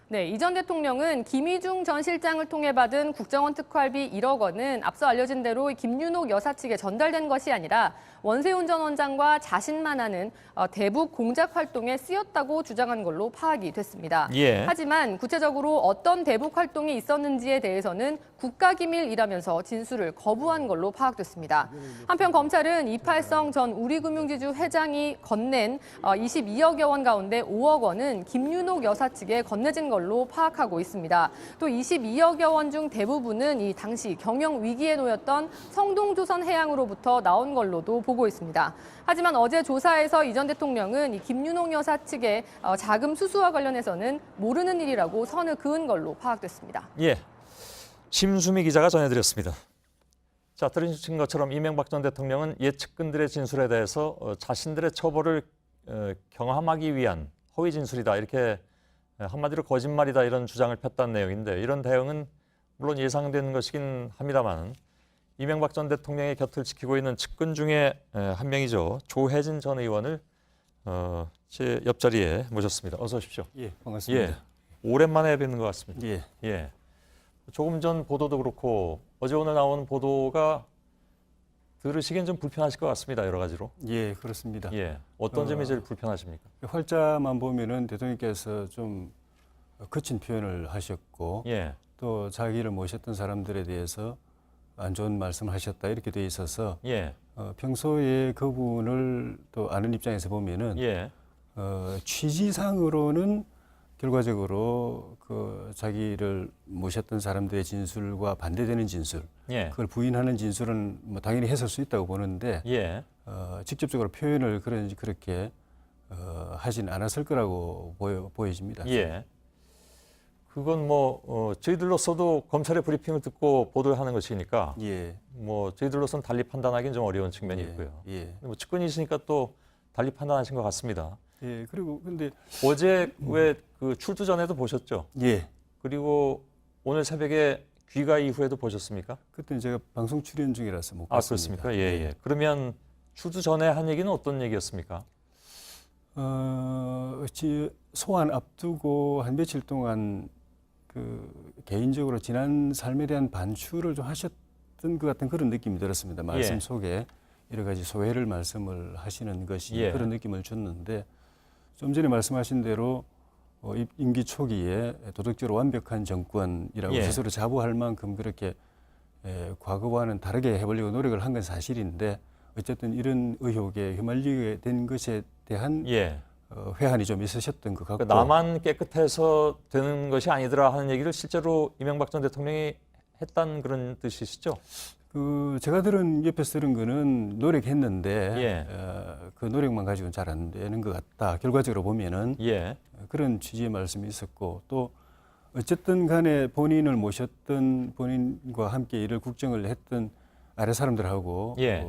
네, 이 전 대통령은 김희중 전 실장을 통해 받은 국정원 특활비 1억 원은 앞서 알려진 대로 김윤옥 여사 측에 전달된 것이 아니라 원세훈 전 원장과 자신만 하는 대북 공작 활동에 쓰였다고 주장한 걸로 파악이 됐습니다. 예. 하지만 구체적으로 어떤 대북 활동이 있었는지에 대해서는 국가기밀이라면서 진술을 거부한 걸로 파악됐습니다. 한편 검찰은 이팔성 전 우리금융지주 회장이 건넨 22억여 원 가운데 5억 원은 김윤옥 여사 측에 건네진 걸로 파악하고 있습니다. 또 22억여 원 중 대부분은 이 당시 경영 위기에 놓였던 성동조선해양으로부터 나온 걸로도 보고 있습니다. 하지만 어제 조사에서 이 전 대통령은 이 김윤옥 여사 측의 자금 수수와 관련해서는 모르는 일이라고 선을 그은 걸로 파악됐습니다. 예. 심수미 기자가 전해드렸습니다. 자, 들으신 것처럼 이명박 전 대통령은 옛 측근들의 진술에 대해서 자신들의 처벌을 경함하기 위한 허위 진술이다 이렇게 한마디로 거짓말이다 이런 주장을 폈다는 내용인데 이런 대응은 물론 예상되는 것이긴 합니다만 이명박 전 대통령의 곁을 지키고 있는 측근 중에 한 명이죠. 조혜진 전 의원을 제 옆자리에 모셨습니다. 어서 오십시오. 예, 반갑습니다. 예, 오랜만에 뵙는 것 같습니다. 예. 예. 조금 전 보도도 그렇고 어제 오늘 나온 보도가 들으시기엔 좀 불편하실 것 같습니다. 여러 가지로. 예, 그렇습니다. 예. 어떤 점이 제일 불편하십니까? 활자만 보면은 대통령께서 좀 거친 표현을 하셨고 예. 또 자기를 모셨던 사람들에 대해서 안 좋은 말씀을 하셨다 이렇게 돼 있어서 예. 평소에 그분을 또 아는 입장에서 보면은 예. 취지상으로는 결과적으로 그 자기를 모셨던 사람들의 진술과 반대되는 진술, 예. 그걸 부인하는 진술은 뭐 당연히 했을 수 있다고 보는데 예. 직접적으로 표현을 그렇게 하진 않았을 거라고 보여집니다. 예. 그건 뭐 저희들로서도 검찰의 브리핑을 듣고 보도를 하는 것이니까 예. 뭐 저희들로서는 달리 판단하기는 좀 어려운 측면이 예. 있고요. 예. 뭐 측근이시니까 또 달리 판단하신 것 같습니다. 예. 그리고 근데 어제 왜 그 출두 전에도 보셨죠? 예. 그리고 오늘 새벽에 귀가 이후에도 보셨습니까? 그때는 제가 방송 출연 중이라서 못 아, 봤습니다. 그렇습니까? 예, 예. 그러면 출두 전에 한 얘기는 어떤 얘기였습니까? 소환 앞두고 한 며칠 동안 그 개인적으로 지난 삶에 대한 반추를 좀 하셨던 것 같은 그런 느낌이 들었습니다. 말씀 예. 속에 여러 가지 소회를 말씀을 하시는 것이 예. 그런 느낌을 줬는데 좀 전에 말씀하신 대로 임기 초기에 도덕적으로 완벽한 정권이라고 예. 스스로 자부할 만큼 그렇게 과거와는 다르게 해보려고 노력을 한 건 사실인데 어쨌든 이런 의혹에 휘말리게 된 것에 대한 예. 회한이 좀 있으셨던 것 같고 나만 깨끗해서 되는 것이 아니더라 하는 얘기를 실제로 이명박 전 대통령이 했다는 그런 뜻이시죠? 제가 옆에서 들은 거는 노력했는데 예. 그 노력만 가지고는 잘 안 되는 것 같다. 결과적으로 보면은 예. 그런 취지의 말씀이 있었고 또 어쨌든 간에 본인을 모셨던 본인과 함께 이를 국정을 했던 아래 사람들하고 예.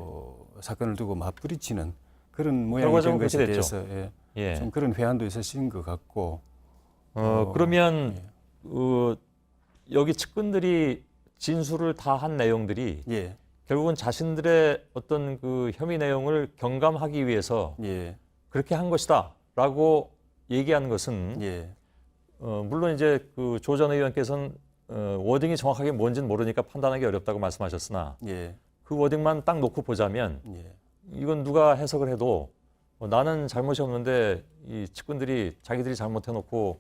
사건을 두고 맞부딪히는 그런 모양이 된 결과적으로 것에 그렇게 대해서 됐죠. 예. 좀 그런 회한도 있으신 것 같고 그러면 여기 측근들이 진술을 다 한 내용들이 예. 결국은 자신들의 어떤 그 혐의 내용을 경감하기 위해서 예. 그렇게 한 것이다라고 얘기하는 것은 예. 물론 이제 그 조 전 의원께서는 워딩이 정확하게 뭔지는 모르니까 판단하기 어렵다고 말씀하셨으나 예. 그 워딩만 딱 놓고 보자면 예. 이건 누가 해석을 해도 나는 잘못이 없는데 이 측근들이 자기들이 잘못해놓고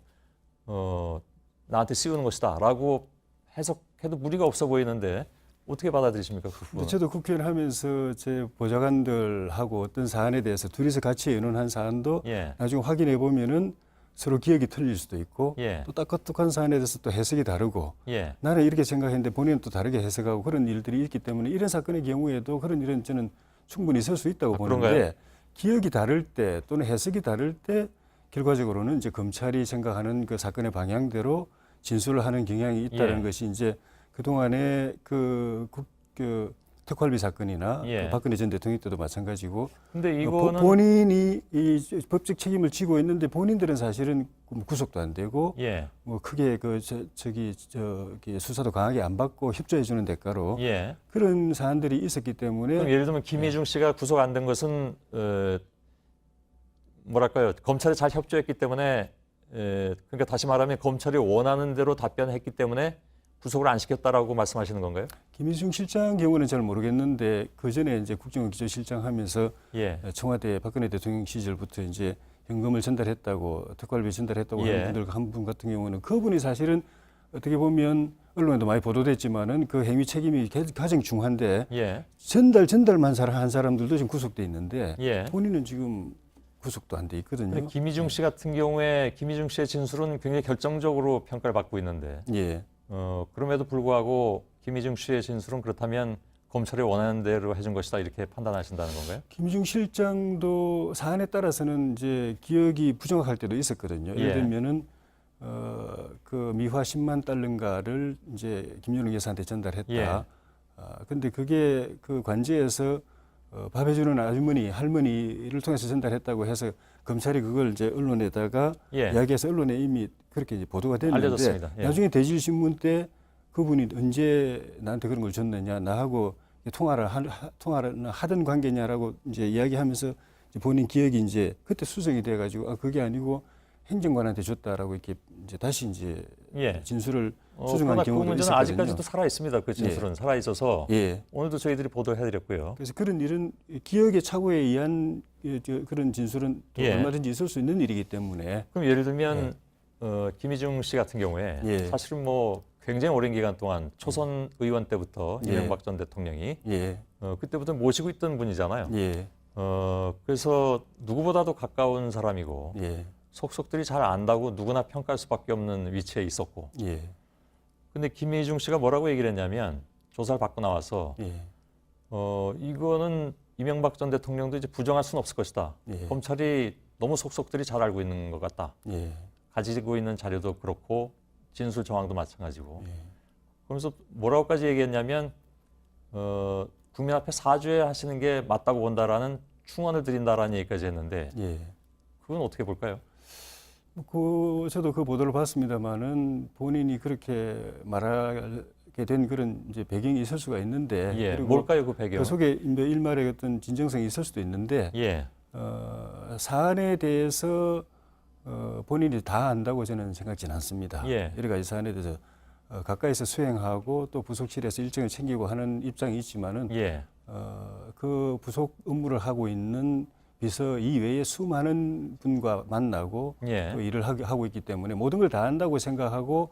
나한테 씌우는 것이다라고 해석해도 무리가 없어 보이는데 어떻게 받아들이십니까? 그 부분은? 저도 국회의원 하면서 제 보좌관들하고 어떤 사안에 대해서 둘이서 같이 의논한 사안도 예. 나중에 확인해 보면은 서로 기억이 틀릴 수도 있고 예. 또 똑똑한 사안에 대해서 또 해석이 다르고 예. 나는 이렇게 생각했는데 본인은 또 다르게 해석하고 그런 일들이 있기 때문에 이런 사건의 경우에도 그런 일은 저는 충분히 있을 수 있다고 보는데 그런가요? 기억이 다를 때 또는 해석이 다를 때 결과적으로는 이제 검찰이 생각하는 그 사건의 방향대로 진술을 하는 경향이 있다는 예. 것이 이제 그동안의 그 특활비 사건이나 예. 그 박근혜 전 대통령 때도 마찬가지고 근데 이거는 본인이 이 법적 책임을 지고 있는데 본인들은 사실은 구속도 안 되고 예. 뭐 크게 저기 수사도 강하게 안 받고 협조해 주는 대가로 예. 그런 사안들이 있었기 때문에 그럼 예를 들면 김희중 씨가 구속 안 된 것은 뭐랄까요? 검찰이 잘 협조했기 때문에 그러니까 다시 말하면 검찰이 원하는 대로 답변했기 때문에 구속을 안 시켰다라고 말씀하시는 건가요? 김희중 실장 경우는 잘 모르겠는데 그 전에 이제 국정원기조실장 하면서 예. 청와대 박근혜 대통령 시절부터 이제 현금을 전달했다고 특활비 전달했다고 예. 하는 분들 한 분 같은 경우는 그분이 사실은 어떻게 보면 언론에도 많이 보도됐지만은 그 행위 책임이 가장 중한데 예. 전달만 한 사람들도 지금 구속돼 있는데 예. 본인은 지금 구속도 안 돼 있거든요. 근데 김희중 씨 같은 경우에 김희중 씨의 진술은 굉장히 결정적으로 평가를 받고 있는데 예. 그럼에도 불구하고 김희중 씨의 진술은 그렇다면 검찰이 원하는 대로 해준 것이다 이렇게 판단하신다는 건가요? 김희중 실장도 사안에 따라서는 이제 기억이 부정확할 때도 있었거든요. 예를 예. 들면은 그 미화 10만 달러인가를 이제 김연욱 여사한테 전달했다. 예. 근데 그게 그 관제에서 밥 해주는 할머니를 통해서 전달했다고 해서 검찰이 그걸 이제 언론에다가 예. 이야기해서 언론에 이미 그렇게 이제 보도가 됐는데 알려졌습니다. 예. 나중에 대질신문 때 그분이 언제 나한테 그런 걸 줬느냐, 나하고 통화를 하던 관계냐라고 이제 이야기하면서 이제 본인 기억이 이제 그때 수정이 돼가지고 그게 아니고 행정관한테 줬다라고 이렇게 이제 다시 이제 예. 진술을 그러나 수정한 그 경우도 문제는 있었거든요. 아직까지도 살아 있습니다. 그 진술은 예. 살아 있어서 예. 오늘도 저희들이 보도해드렸고요. 그래서 그런 일은 기억의 착오에 의한 그런 진술은 또 예. 얼마든지 있을 수 있는 일이기 때문에 그럼 예를 들면 김희중 씨 같은 경우에 예. 사실은 뭐 굉장히 오랜 기간 동안 초선 의원 때부터 예. 이명박 전 대통령이 예. 그때부터 모시고 있던 분이잖아요. 예. 그래서 누구보다도 가까운 사람이고 예. 속속들이 잘 안다고 누구나 평가할 수밖에 없는 위치에 있었고. 예. 근데 김희중 씨가 뭐라고 얘기를 했냐면 조사를 받고 나와서 예. 이거는 이명박 전 대통령도 이제 부정할 수는 없을 것이다. 예. 검찰이 너무 속속들이 잘 알고 있는 것 같다. 예. 가지고 있는 자료도 그렇고 진술 정황도 마찬가지고. 예. 그러면서 뭐라고까지 얘기했냐면 국민 앞에 사죄하시는 게 맞다고 본다라는 충언을 드린다라는 얘기까지 했는데 예. 그건 어떻게 볼까요? 저도 그 보도를 봤습니다만은 본인이 그렇게 말하게 된 그런 이제 배경이 있을 수가 있는데, 예, 그리고 뭘까요, 그 배경? 그 속에 일말의 어떤 진정성이 있을 수도 있는데, 예. 사안에 대해서 본인이 다 안다고 저는 생각지는 않습니다. 예. 여러 가지 사안에 대해서 가까이서 수행하고 또 부속실에서 일정을 챙기고 하는 입장이 있지만은, 예. 그 부속 업무를 하고 있는 비서 이외에 수많은 분과 만나고 예. 또 일을 하고 있기 때문에 모든 걸 다 안다고 생각하고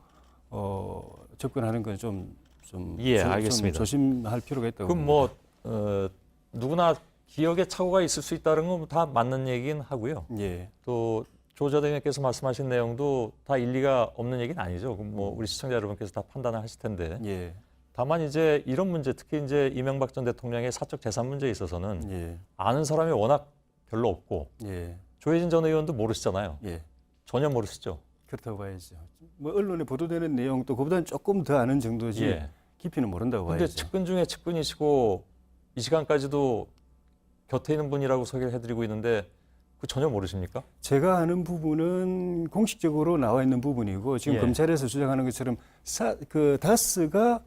접근하는 건 좀 예, 알겠습니다. 조심할 필요가 있다고 그럼 봅니다. 뭐 누구나 기억에 착오가 있을 수 있다는 건 다 맞는 얘기긴 하고요. 예. 또 조 대변인께서 말씀하신 내용도 다 일리가 없는 얘기는 아니죠. 그럼 뭐 우리 시청자 여러분께서 다 판단을 하실 텐데. 예. 다만 이제 이런 문제, 특히 이제 이명박 전 대통령의 사적 재산 문제에 있어서는 예. 아는 사람이 워낙 별로 없고 예. 조혜진 전 의원도 모르시잖아요. 예. 전혀 모르시죠. 그렇다고 봐야죠. 뭐 언론에 보도되는 내용도 그보다는 조금 더 아는 정도지 예. 깊이는 모른다고 근데 봐야죠. 측근 중에 측근이시고 이 시간까지도 곁에 있는 분이라고 소개를 해드리고 있는데 그 전혀 모르십니까? 제가 아는 부분은 공식적으로 나와 있는 부분이고 지금 예. 검찰에서 주장하는 것처럼 그 다스가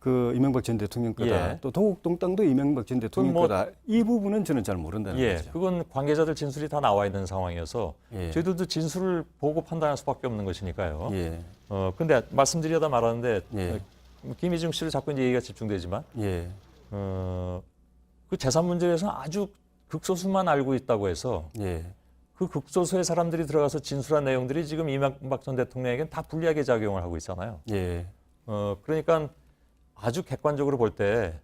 그 이명박 전 대통령 거다. 예. 또 동국 땅도 이명박 전 대통령 뭐- 거다. 이 부분은 저는 잘 모른다는 예, 거죠. 그건 관계자들 진술이 다 나와 있는 상황이어서 예. 저희들도 진술을 보고 판단할 수밖에 없는 것이니까요. 예. 근데 말씀드리다 말았는데 예. 김희중 씨를 자꾸 이제 얘기가 집중되지만 예. 그 재산 문제에서 아주 극소수만 알고 있다고 해서 예. 그 극소수의 사람들이 들어가서 진술한 내용들이 지금 이명박 전 대통령에게는 다 불리하게 작용을 하고 있잖아요. 예. 그러니까 아주 객관적으로 볼 때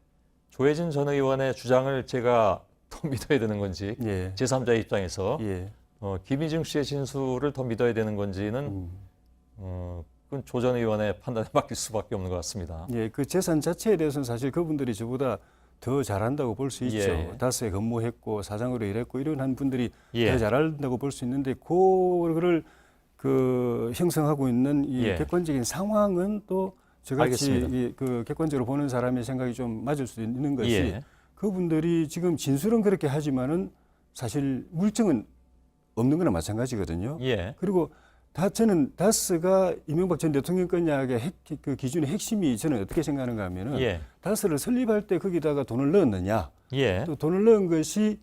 조혜진 전 의원의 주장을 제가 더 믿어야 되는 건지 예. 제3자의 입장에서 예. 김희중 씨의 진술을 더 믿어야 되는 건지는 그건 조 전 의원의 판단에 맡길 수밖에 없는 것 같습니다. 예, 그 재산 자체에 대해서는 사실 그분들이 저보다 더 잘한다고 볼 수 있죠. 예. 다스에 근무했고 사장으로 일했고 이런 한 분들이 예. 더 잘한다고 볼 수 있는데 그거를 형성하고 있는 이 예. 객관적인 상황은 또 저같이 알겠습니다. 그 객관적으로 보는 사람의 생각이 좀 맞을 수 있는 것이 예. 그분들이 지금 진술은 그렇게 하지만은 사실 물증은 없는 거나 마찬가지거든요. 예. 그리고 저는 다스가 이명박 전 대통령 거냐의 그 기준의 핵심이 저는 어떻게 생각하는가 하면은 예. 다스를 설립할 때 거기다가 돈을 넣었느냐, 예. 또 돈을 넣은 것이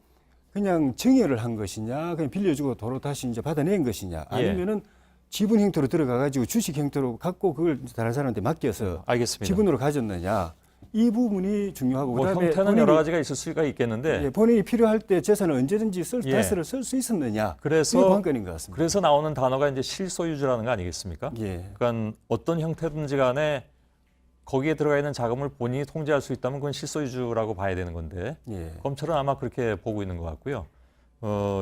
그냥 증여를 한 것이냐, 그냥 빌려주고 도로 다시 이제 받아낸 것이냐, 아니면은 지분 형태로 들어가 가지고 주식 형태로 갖고 그걸 다른 사람한테 맡겨서 알겠습니다. 지분으로 가졌느냐, 이 부분이 중요하고 뭐 그다음에 형태는 본인이, 여러 가지가 있을 수가 있겠는데 예, 본인이 필요할 때 재산을 언제든지 예. 다스를 쓸 수 있었느냐, 그래서 이게 관건인 것 같습니다. 그래서 나오는 단어가 이제 실소유주라는 거 아니겠습니까? 예. 그러니까 어떤 형태든지 간에 거기에 들어가 있는 자금을 본인이 통제할 수 있다면 그건 실소유주라고 봐야 되는 건데 예. 검찰은 아마 그렇게 보고 있는 것 같고요.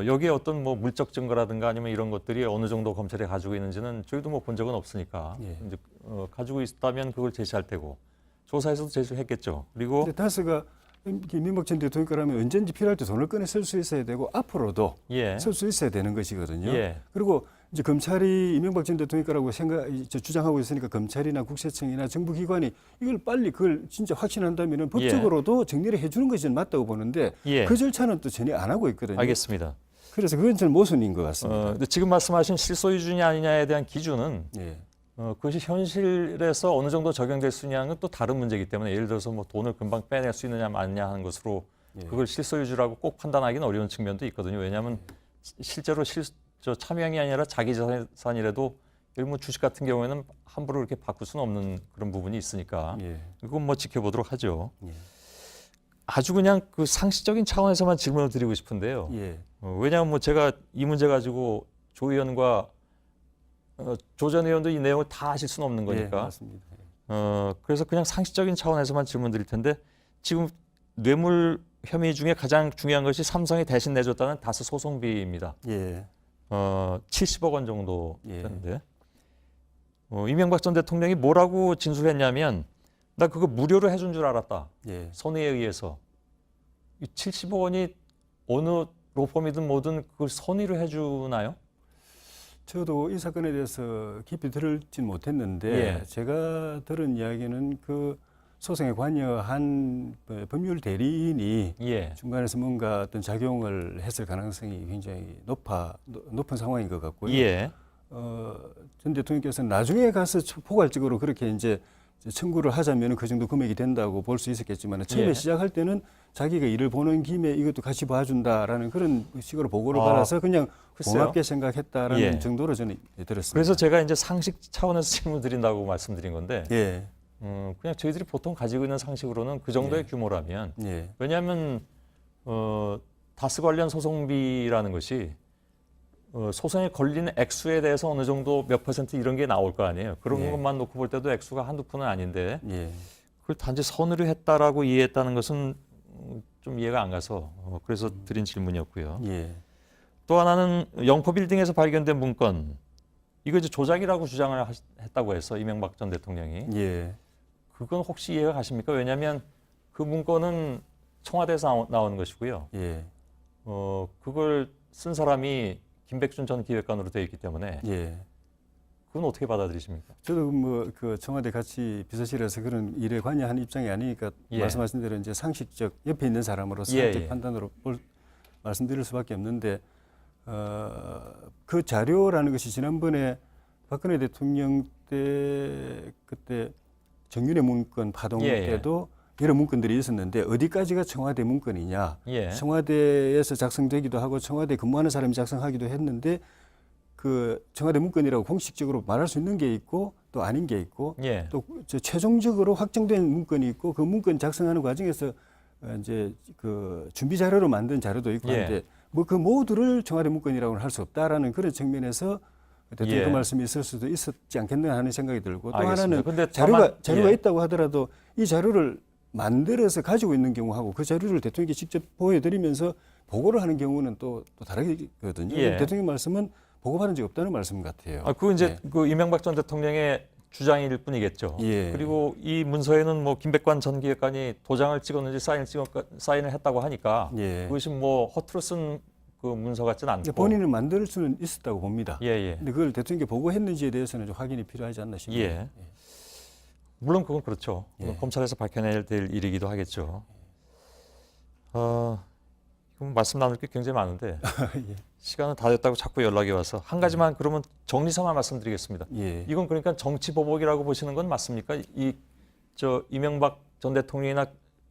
여기에 어떤 뭐 물적 증거라든가 아니면 이런 것들이 어느 정도 검찰이 가지고 있는지는 저희도 뭐 본 적은 없으니까 예. 이제 가지고 있다면 그걸 제시할 테고 조사에서도 제시했겠죠. 그리고 근데 다스가 이명박 전 대통령 거라면 언제든지 필요할 때 돈을 꺼내 쓸 수 있어야 되고 앞으로도 예. 쓸 수 있어야 되는 것이거든요. 예. 그리고 이제 검찰이 이명박 전 대통령 거라고 주장하고 있으니까 검찰이나 국세청이나 정부기관이 이걸 빨리 그걸 진짜 확신한다면 법적으로도 정리를 해주는 것이 맞다고 보는데 예. 그 절차는 또 전혀 안 하고 있거든요. 알겠습니다. 그래서 그건 전 모순인 것 같습니다. 근데 지금 말씀하신 실소유주냐 아니냐에 대한 기준은 예. 그것이 현실에서 어느 정도 적용될 수 있냐는 건 또 다른 문제이기 때문에 예를 들어서 뭐 돈을 금방 빼낼 수 있느냐 마느냐 하는 것으로 그걸 실소유주라고 꼭 판단하기는 어려운 측면도 있거든요. 왜냐하면 실제로 차명이 아니라 자기 자산이라도 뭐 주식 같은 경우에는 함부로 이렇게 바꿀 수는 없는 그런 부분이 있으니까 예. 이건 뭐 지켜보도록 하죠. 예. 아주 그냥 그 상식적인 차원에서만 질문을 드리고 싶은데요. 예. 왜냐하면 뭐 제가 이 문제 가지고 조 의원과 조 전 의원도 이 내용을 다 아실 수는 없는 예, 거니까. 맞습니다. 그래서 그냥 상식적인 차원에서만 질문드릴 텐데 지금 뇌물 혐의 중에 가장 중요한 것이 삼성이 대신 내줬다는 다스 소송비입니다. 예. 70억 원 정도 예. 되는데 이명박 전 대통령이 뭐라고 진술했냐면 나 그거 무료로 해준 줄 알았다. 예. 선의에 의해서. 이 70억 원이 어느 로펌이든 뭐든 그걸 선의로 해주나요? 저도 이 사건에 대해서 깊이 들을진 못했는데 예. 제가 들은 이야기는 그 소송에 관여한 법률 대리인이 예. 중간에서 뭔가 어떤 작용을 했을 가능성이 굉장히 높은 상황인 것 같고요. 예. 전 대통령께서는 나중에 가서 포괄적으로 그렇게 이제 청구를 하자면 그 정도 금액이 된다고 볼 수 있었겠지만 처음에 예. 시작할 때는 자기가 일을 보는 김에 이것도 같이 봐준다라는 그런 식으로 보고를 아, 받아서 그냥 글쎄요. 고맙게 생각했다라는 예. 정도로 저는 들었습니다. 그래서 제가 이제 상식 차원에서 질문 드린다고 말씀드린 건데 예. 그냥 저희들이 보통 가지고 있는 상식으로는 그 정도의 예. 규모라면 예. 왜냐하면 다스 관련 소송비라는 것이 소송에 걸린 액수에 대해서 어느 정도 몇 퍼센트 이런 게 나올 거 아니에요. 그런 예. 것만 놓고 볼 때도 액수가 한두 푼은 아닌데 예. 그걸 단지 선의로 했다라고 이해했다는 것은 좀 이해가 안 가서 그래서 드린 질문이었고요. 예. 또 하나는 영포 빌딩에서 발견된 문건 이거 이제 조작이라고 주장을 했다고 해서 이명박 전 대통령이 예. 그건 혹시 이해가 가십니까? 왜냐하면 그 문건은 청와대에서 나온 것이고요. 예. 그걸 쓴 사람이 김백준 전 기획관으로 되어 있기 때문에 예. 그건 어떻게 받아들이십니까? 저도 뭐 그 청와대 같이 비서실에서 그런 일에 관여한 입장이 아니니까 예. 말씀하신 대로 이제 상식적 옆에 있는 사람으로서 예, 상식 예. 판단으로 말씀드릴 수밖에 없는데 그 자료라는 것이 지난번에 박근혜 대통령 때 그때 정윤회 문건 파동 예, 예. 때도 여러 문건들이 있었는데 어디까지가 청와대 문건이냐. 예. 청와대에서 작성되기도 하고 청와대 근무하는 사람이 작성하기도 했는데 그 청와대 문건이라고 공식적으로 말할 수 있는 게 있고 또 아닌 게 있고 예. 또 최종적으로 확정된 문건이 있고 그 문건 작성하는 과정에서 이제 그 준비 자료로 만든 자료도 있고 예. 한데 뭐 그 모두를 청와대 문건이라고는 할 수 없다라는 그런 측면에서 대통령 예. 그 말씀이 있을 수도 있었지 않겠나 하는 생각이 들고 또 알겠습니다. 하나는 근데 자료가 예. 있다고 하더라도 이 자료를 만들어서 가지고 있는 경우하고 그 자료를 대통령께 직접 보여드리면서 보고를 하는 경우는 또 다르거든요. 예. 대통령 말씀은 보고받은 적이 없다는 말씀 같아요. 그거 이제 그 이명박 전 대통령의 주장일 뿐이겠죠. 예. 그리고 이 문서에는 뭐 김백관 전 기획관이 도장을 찍었는지 사인을 했다고 하니까 예. 그것이 뭐 허투루 쓴 그 문서 같지는 않고 본인은 만들 수는 있었다고 봅니다. 예, 예. 근데 그걸 대통령께 보고했는지에 대해서는 좀 확인이 필요하지 않나 싶네요. 예. 물론 그건 그렇죠. 예. 검찰에서 밝혀내야 될 일이기도 하겠죠. 그럼 말씀 나눌 게 굉장히 많은데 예. 시간은 다 됐다고 자꾸 연락이 와서 한 가지만 그러면 정리서만 말씀드리겠습니다. 예. 이건 그러니까 정치 보복이라고 보시는 건 맞습니까? 이명박 전 대통령이나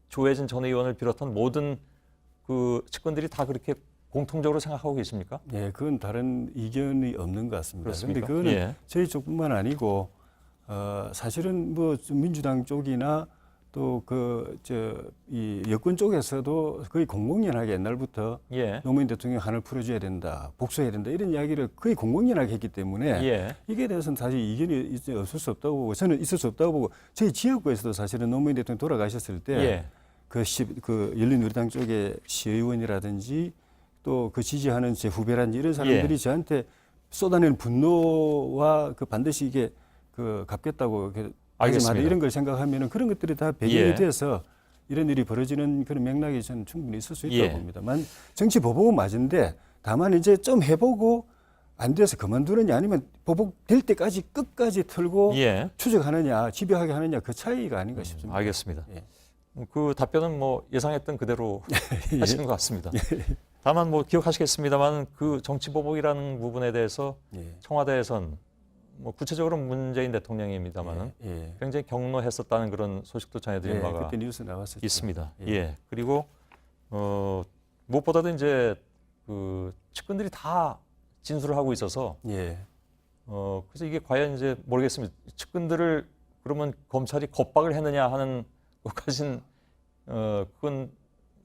조혜진 전 의원을 비롯한 모든 그 측근들이 다 그렇게 공통적으로 생각하고 계십니까? 예, 그건 다른 이견이 없는 것 같습니다. 그런데 그렇습니까? 그거는 예. 저희 쪽뿐만 아니고 사실은 뭐 민주당 쪽이나 또 이 여권 쪽에서도 거의 공공연하게 옛날부터 예. 노무현 대통령 한을 풀어줘야 된다, 복수해야 된다 이런 이야기를 거의 공공연하게 했기 때문에 예. 이게 대해서는 사실 이견이 이제 없을 수 없다고 보고 저는 있을 수 없다고 보고 저희 지역구에서도 사실은 노무현 대통령 돌아가셨을 때 예. 그 열린우리당 쪽의 시의원이라든지 또 그 지지하는 제 후배라든지 이런 사람들이 예. 저한테 쏟아내는 분노와 그 반드시 이게 그 갚겠다고 알겠습니다. 이런 걸 생각하면은 그런 것들이 다 배경이 예. 돼서 이런 일이 벌어지는 그런 맥락이 저는 충분히 있을 수 있다고 예. 봅니다만 정치 보복은 맞은데 다만 이제 좀 해보고 안 돼서 그만두느냐 아니면 보복될 때까지 끝까지 틀고 예. 추적하느냐 집요하게 하느냐 그 차이가 아닌가 싶습니다. 알겠습니다. 예. 그 답변은 뭐 예상했던 그대로 예. 하시는 것 같습니다. 다만 뭐 기억하시겠습니다만 그 정치 보복이라는 부분에 대해서 예. 청와대에선 뭐 구체적으로 문재인 대통령입니다만은 예. 굉장히 경로했었다는 그런 소식도 전해드린 예, 바가 그때 뉴스 나왔었죠. 있습니다. 예. 예. 그리고 무엇보다도 이제 그 측근들이 다 진술을 하고 있어서 예. 그래서 이게 과연 이제 모르겠습니다. 측근들을 그러면 검찰이 겁박을 했느냐 하는 것까지는 그건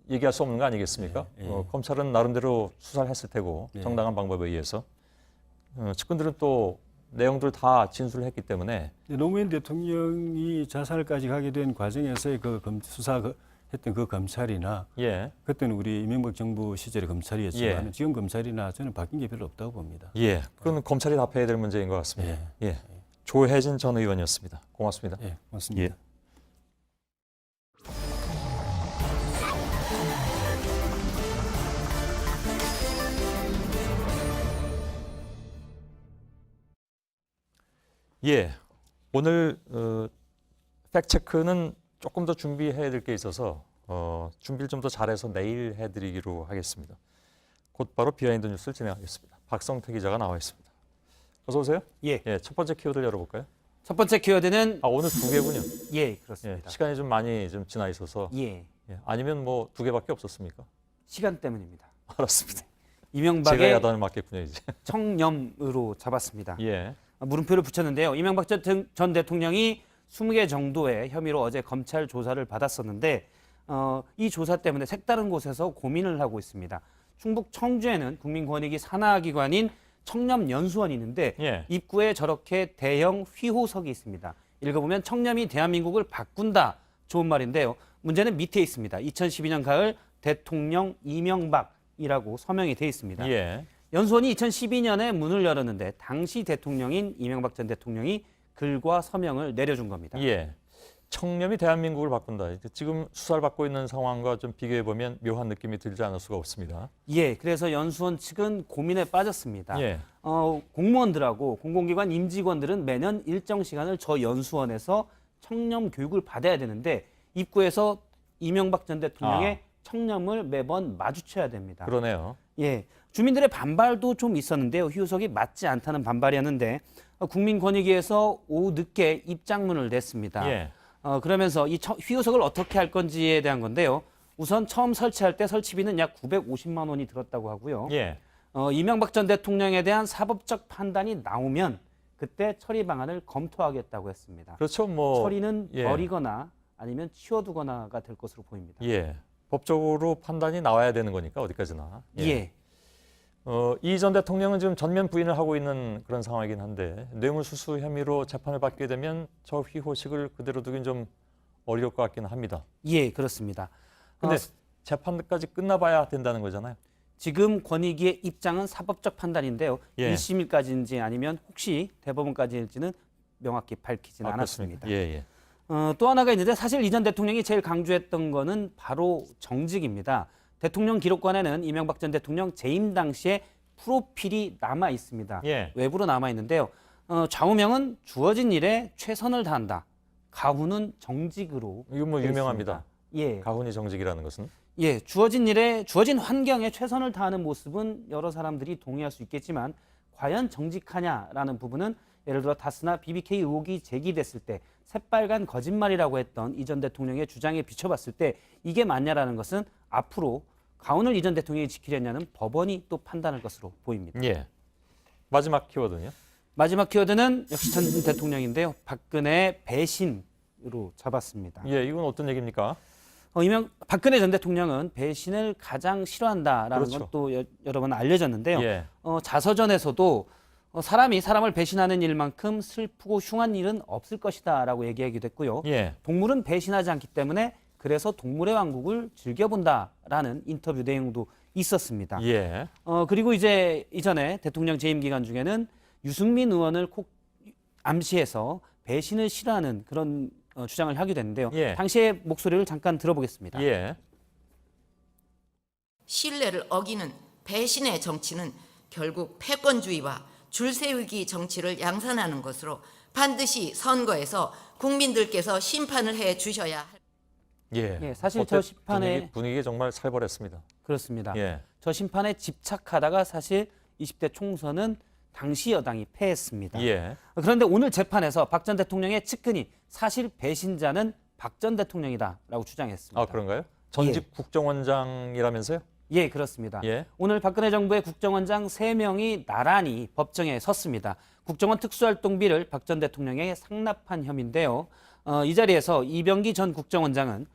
얘기할 수 없는 거 아니겠습니까? 예, 예. 검찰은 나름대로 수사를 했을 테고 예. 정당한 방법에 의해서 측근들은 또 내용들 다 진술을 했기 때문에 노무현 대통령이 자살까지 가게 된 과정에서의 수사했던 그 검찰이나 예. 그때는 우리 이명박 정부 시절의 검찰이었지만 예. 지금 검찰이나 저는 바뀐 게 별로 없다고 봅니다. 예, 그건 검찰이 답해야 될 문제인 것 같습니다. 예. 조혜진 전 의원이었습니다. 고맙습니다. 예, 고맙습니다. 예, 오늘 팩트체크는 조금 더 준비해야 될 게 있어서 준비를 좀 더 잘해서 내일 해드리기로 하겠습니다. 곧바로 비하인드 뉴스를 진행하겠습니다. 박성태 기자가 나와 있습니다. 어서 오세요. 예. 첫 번째 키워드를 열어볼까요? 첫 번째 키워드는 오늘 2개군요. 예, 그렇습니다. 시간이 좀 많이 좀 지나 있어서 아니면 뭐 2개밖에 없었습니까? 시간 때문입니다. 알았습니다. 이명박의 제가 야단을 맞겠군요 이제. 청렴으로 잡았습니다. 예. 물음표를 붙였는데요. 이명박 전 대통령이 20개 정도의 혐의로 어제 검찰 조사를 받았었는데 이 조사 때문에 색다른 곳에서 고민을 하고 있습니다. 충북 청주에는 국민권익위 산하기관인 청렴연수원이 있는데 입구에 저렇게 대형 휘호석이 있습니다. 읽어보면 청렴이 대한민국을 바꾼다. 좋은 말인데요. 문제는 밑에 있습니다. 2012년 가을 대통령 이명박이라고 서명이 돼 있습니다. 연수원이 2012년에 문을 열었는데 당시 대통령인 이명박 전 대통령이 글과 서명을 내려준 겁니다. 청렴이 대한민국을 바꾼다. 지금 수사를 받고 있는 상황과 좀 비교해보면 묘한 느낌이 들지 않을 수가 없습니다. 그래서 연수원 측은 고민에 빠졌습니다. 공무원들하고 공공기관 임직원들은 매년 일정 시간을 저 연수원에서 청렴 교육을 받아야 되는데 입구에서 이명박 전 대통령의 청렴을 매번 마주쳐야 됩니다. 그러네요. 주민들의 반발도 좀 있었는데요. 휘호석이 맞지 않다는 반발이었는데 국민권익위에서 오후 늦게 입장문을 냈습니다. 그러면서 이 휘호석을 어떻게 할 건지에 대한 건데요. 우선 처음 설치할 때 설치비는 약 950만 원이 들었다고 하고요. 이명박 전 대통령에 대한 사법적 판단이 나오면 그때 처리 방안을 검토하겠다고 했습니다. 그렇죠. 처리는 버리거나 아니면 치워두거나가 될 것으로 보입니다. 법적으로 판단이 나와야 되는 거니까 어디까지나. 이 전 대통령은 지금 전면 부인을 하고 있는 그런 상황이긴 한데 뇌물수수 혐의로 재판을 받게 되면 저 휘호식을 그대로 두긴 좀 어려울 것 같기는 합니다. 그렇습니다. 근데 재판까지 끝나봐야 된다는 거잖아요. 지금 권익위의 입장은 사법적 판단인데요. 1심일까지인지 아니면 혹시 대법원까지일지는 명확히 밝히지는 않았습니다. 또 하나가 있는데 사실 이 전 대통령이 제일 강조했던 거는 바로 정직입니다. 대통령 기록관에는 이명박 전 대통령 재임 당시에 프로필이 남아 있습니다. 외부로 남아 있는데요. 좌우명은 주어진 일에 최선을 다한다. 가훈은 정직으로. 이거 뭐 유명합니다. 가훈이 정직이라는 것은. 주어진 환경에 최선을 다하는 모습은 여러 사람들이 동의할 수 있겠지만 과연 정직하냐라는 부분은 예를 들어 다스나 BBK 의혹이 제기됐을 때 새빨간 거짓말이라고 했던 이 전 대통령의 주장에 비춰봤을 때 이게 맞냐라는 것은 앞으로 가훈을 이 전 대통령이 지키려냐는 법원이 또 판단할 것으로 보입니다. 마지막 키워드는요? 마지막 키워드는 역시 전 대통령인데요. 박근혜 배신으로 잡았습니다. 이건 어떤 얘기입니까? 박근혜 전 대통령은 배신을 가장 싫어한다라는 건 또 여러 번 알려졌는데요. 자서전에서도 사람이 사람을 배신하는 일만큼 슬프고 흉한 일은 없을 것이다라고 얘기하기도 했고요. 동물은 배신하지 않기 때문에 그래서 동물의 왕국을 즐겨본다라는 인터뷰 내용도 있었습니다. 그리고 이제 이전에 대통령 재임 기간 중에는 유승민 의원을 콕 암시해서 배신을 싫어하는 그런 주장을 하기도 했는데요. 당시의 목소리를 잠깐 들어보겠습니다. 신뢰를 어기는 배신의 정치는 결국 패권주의와 줄세우기 정치를 양산하는 것으로 반드시 선거에서 국민들께서 심판을 해 주셔야 할. 사실 저 심판에 분위기 정말 살벌했습니다. 그렇습니다. 저 심판에 집착하다가 사실 20대 총선은 당시 여당이 패했습니다. 그런데 오늘 재판에서 박 전 대통령의 측근이 사실 배신자는 박 전 대통령이다라고 주장했습니다. 그런가요? 전직 국정원장이라면서요? 그렇습니다. 오늘 박근혜 정부의 국정원장 3명이 나란히 법정에 섰습니다. 국정원 특수활동비를 박 전 대통령에게 상납한 혐의인데요. 이 자리에서 이병기 전 국정원장은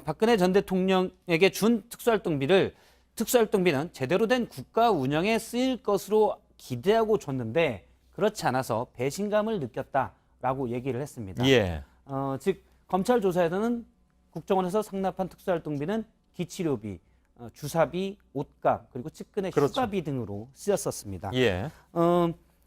박근혜 전 대통령에게 준 특수활동비는 제대로 된 국가 운영에 쓰일 것으로 기대하고 줬는데 그렇지 않아서 배신감을 느꼈다라고 얘기를 했습니다. 예. 즉 검찰 조사에서는 국정원에서 상납한 특수활동비는 기치료비, 주사비, 옷값 그리고 측근의 그렇죠. 휴가비 등으로 쓰였었습니다. 예.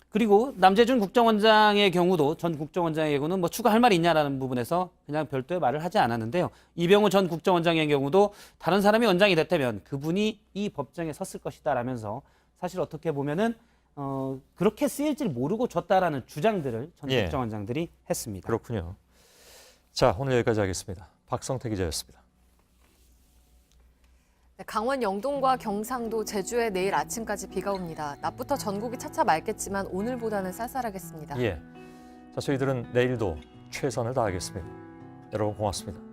그리고 남재준 국정원장의 경우도 전 국정원장의 경우는 뭐 추가할 말이 있냐라는 부분에서 그냥 별도의 말을 하지 않았는데요. 이병우 전 국정원장의 경우도 다른 사람이 원장이 됐다면 그분이 이 법정에 섰을 것이다라면서 사실 어떻게 보면은 그렇게 쓰일지 모르고 줬다라는 주장들을 전 예. 국정원장들이 했습니다. 그렇군요. 자, 오늘 여기까지 하겠습니다. 박성태 기자였습니다. 강원 영동과 경상도, 제주에 내일 아침까지 비가 옵니다. 낮부터 전국이 차차 맑겠지만 오늘보다는 쌀쌀하겠습니다. 예. 자, 저희들은 내일도 최선을 다하겠습니다. 여러분 고맙습니다.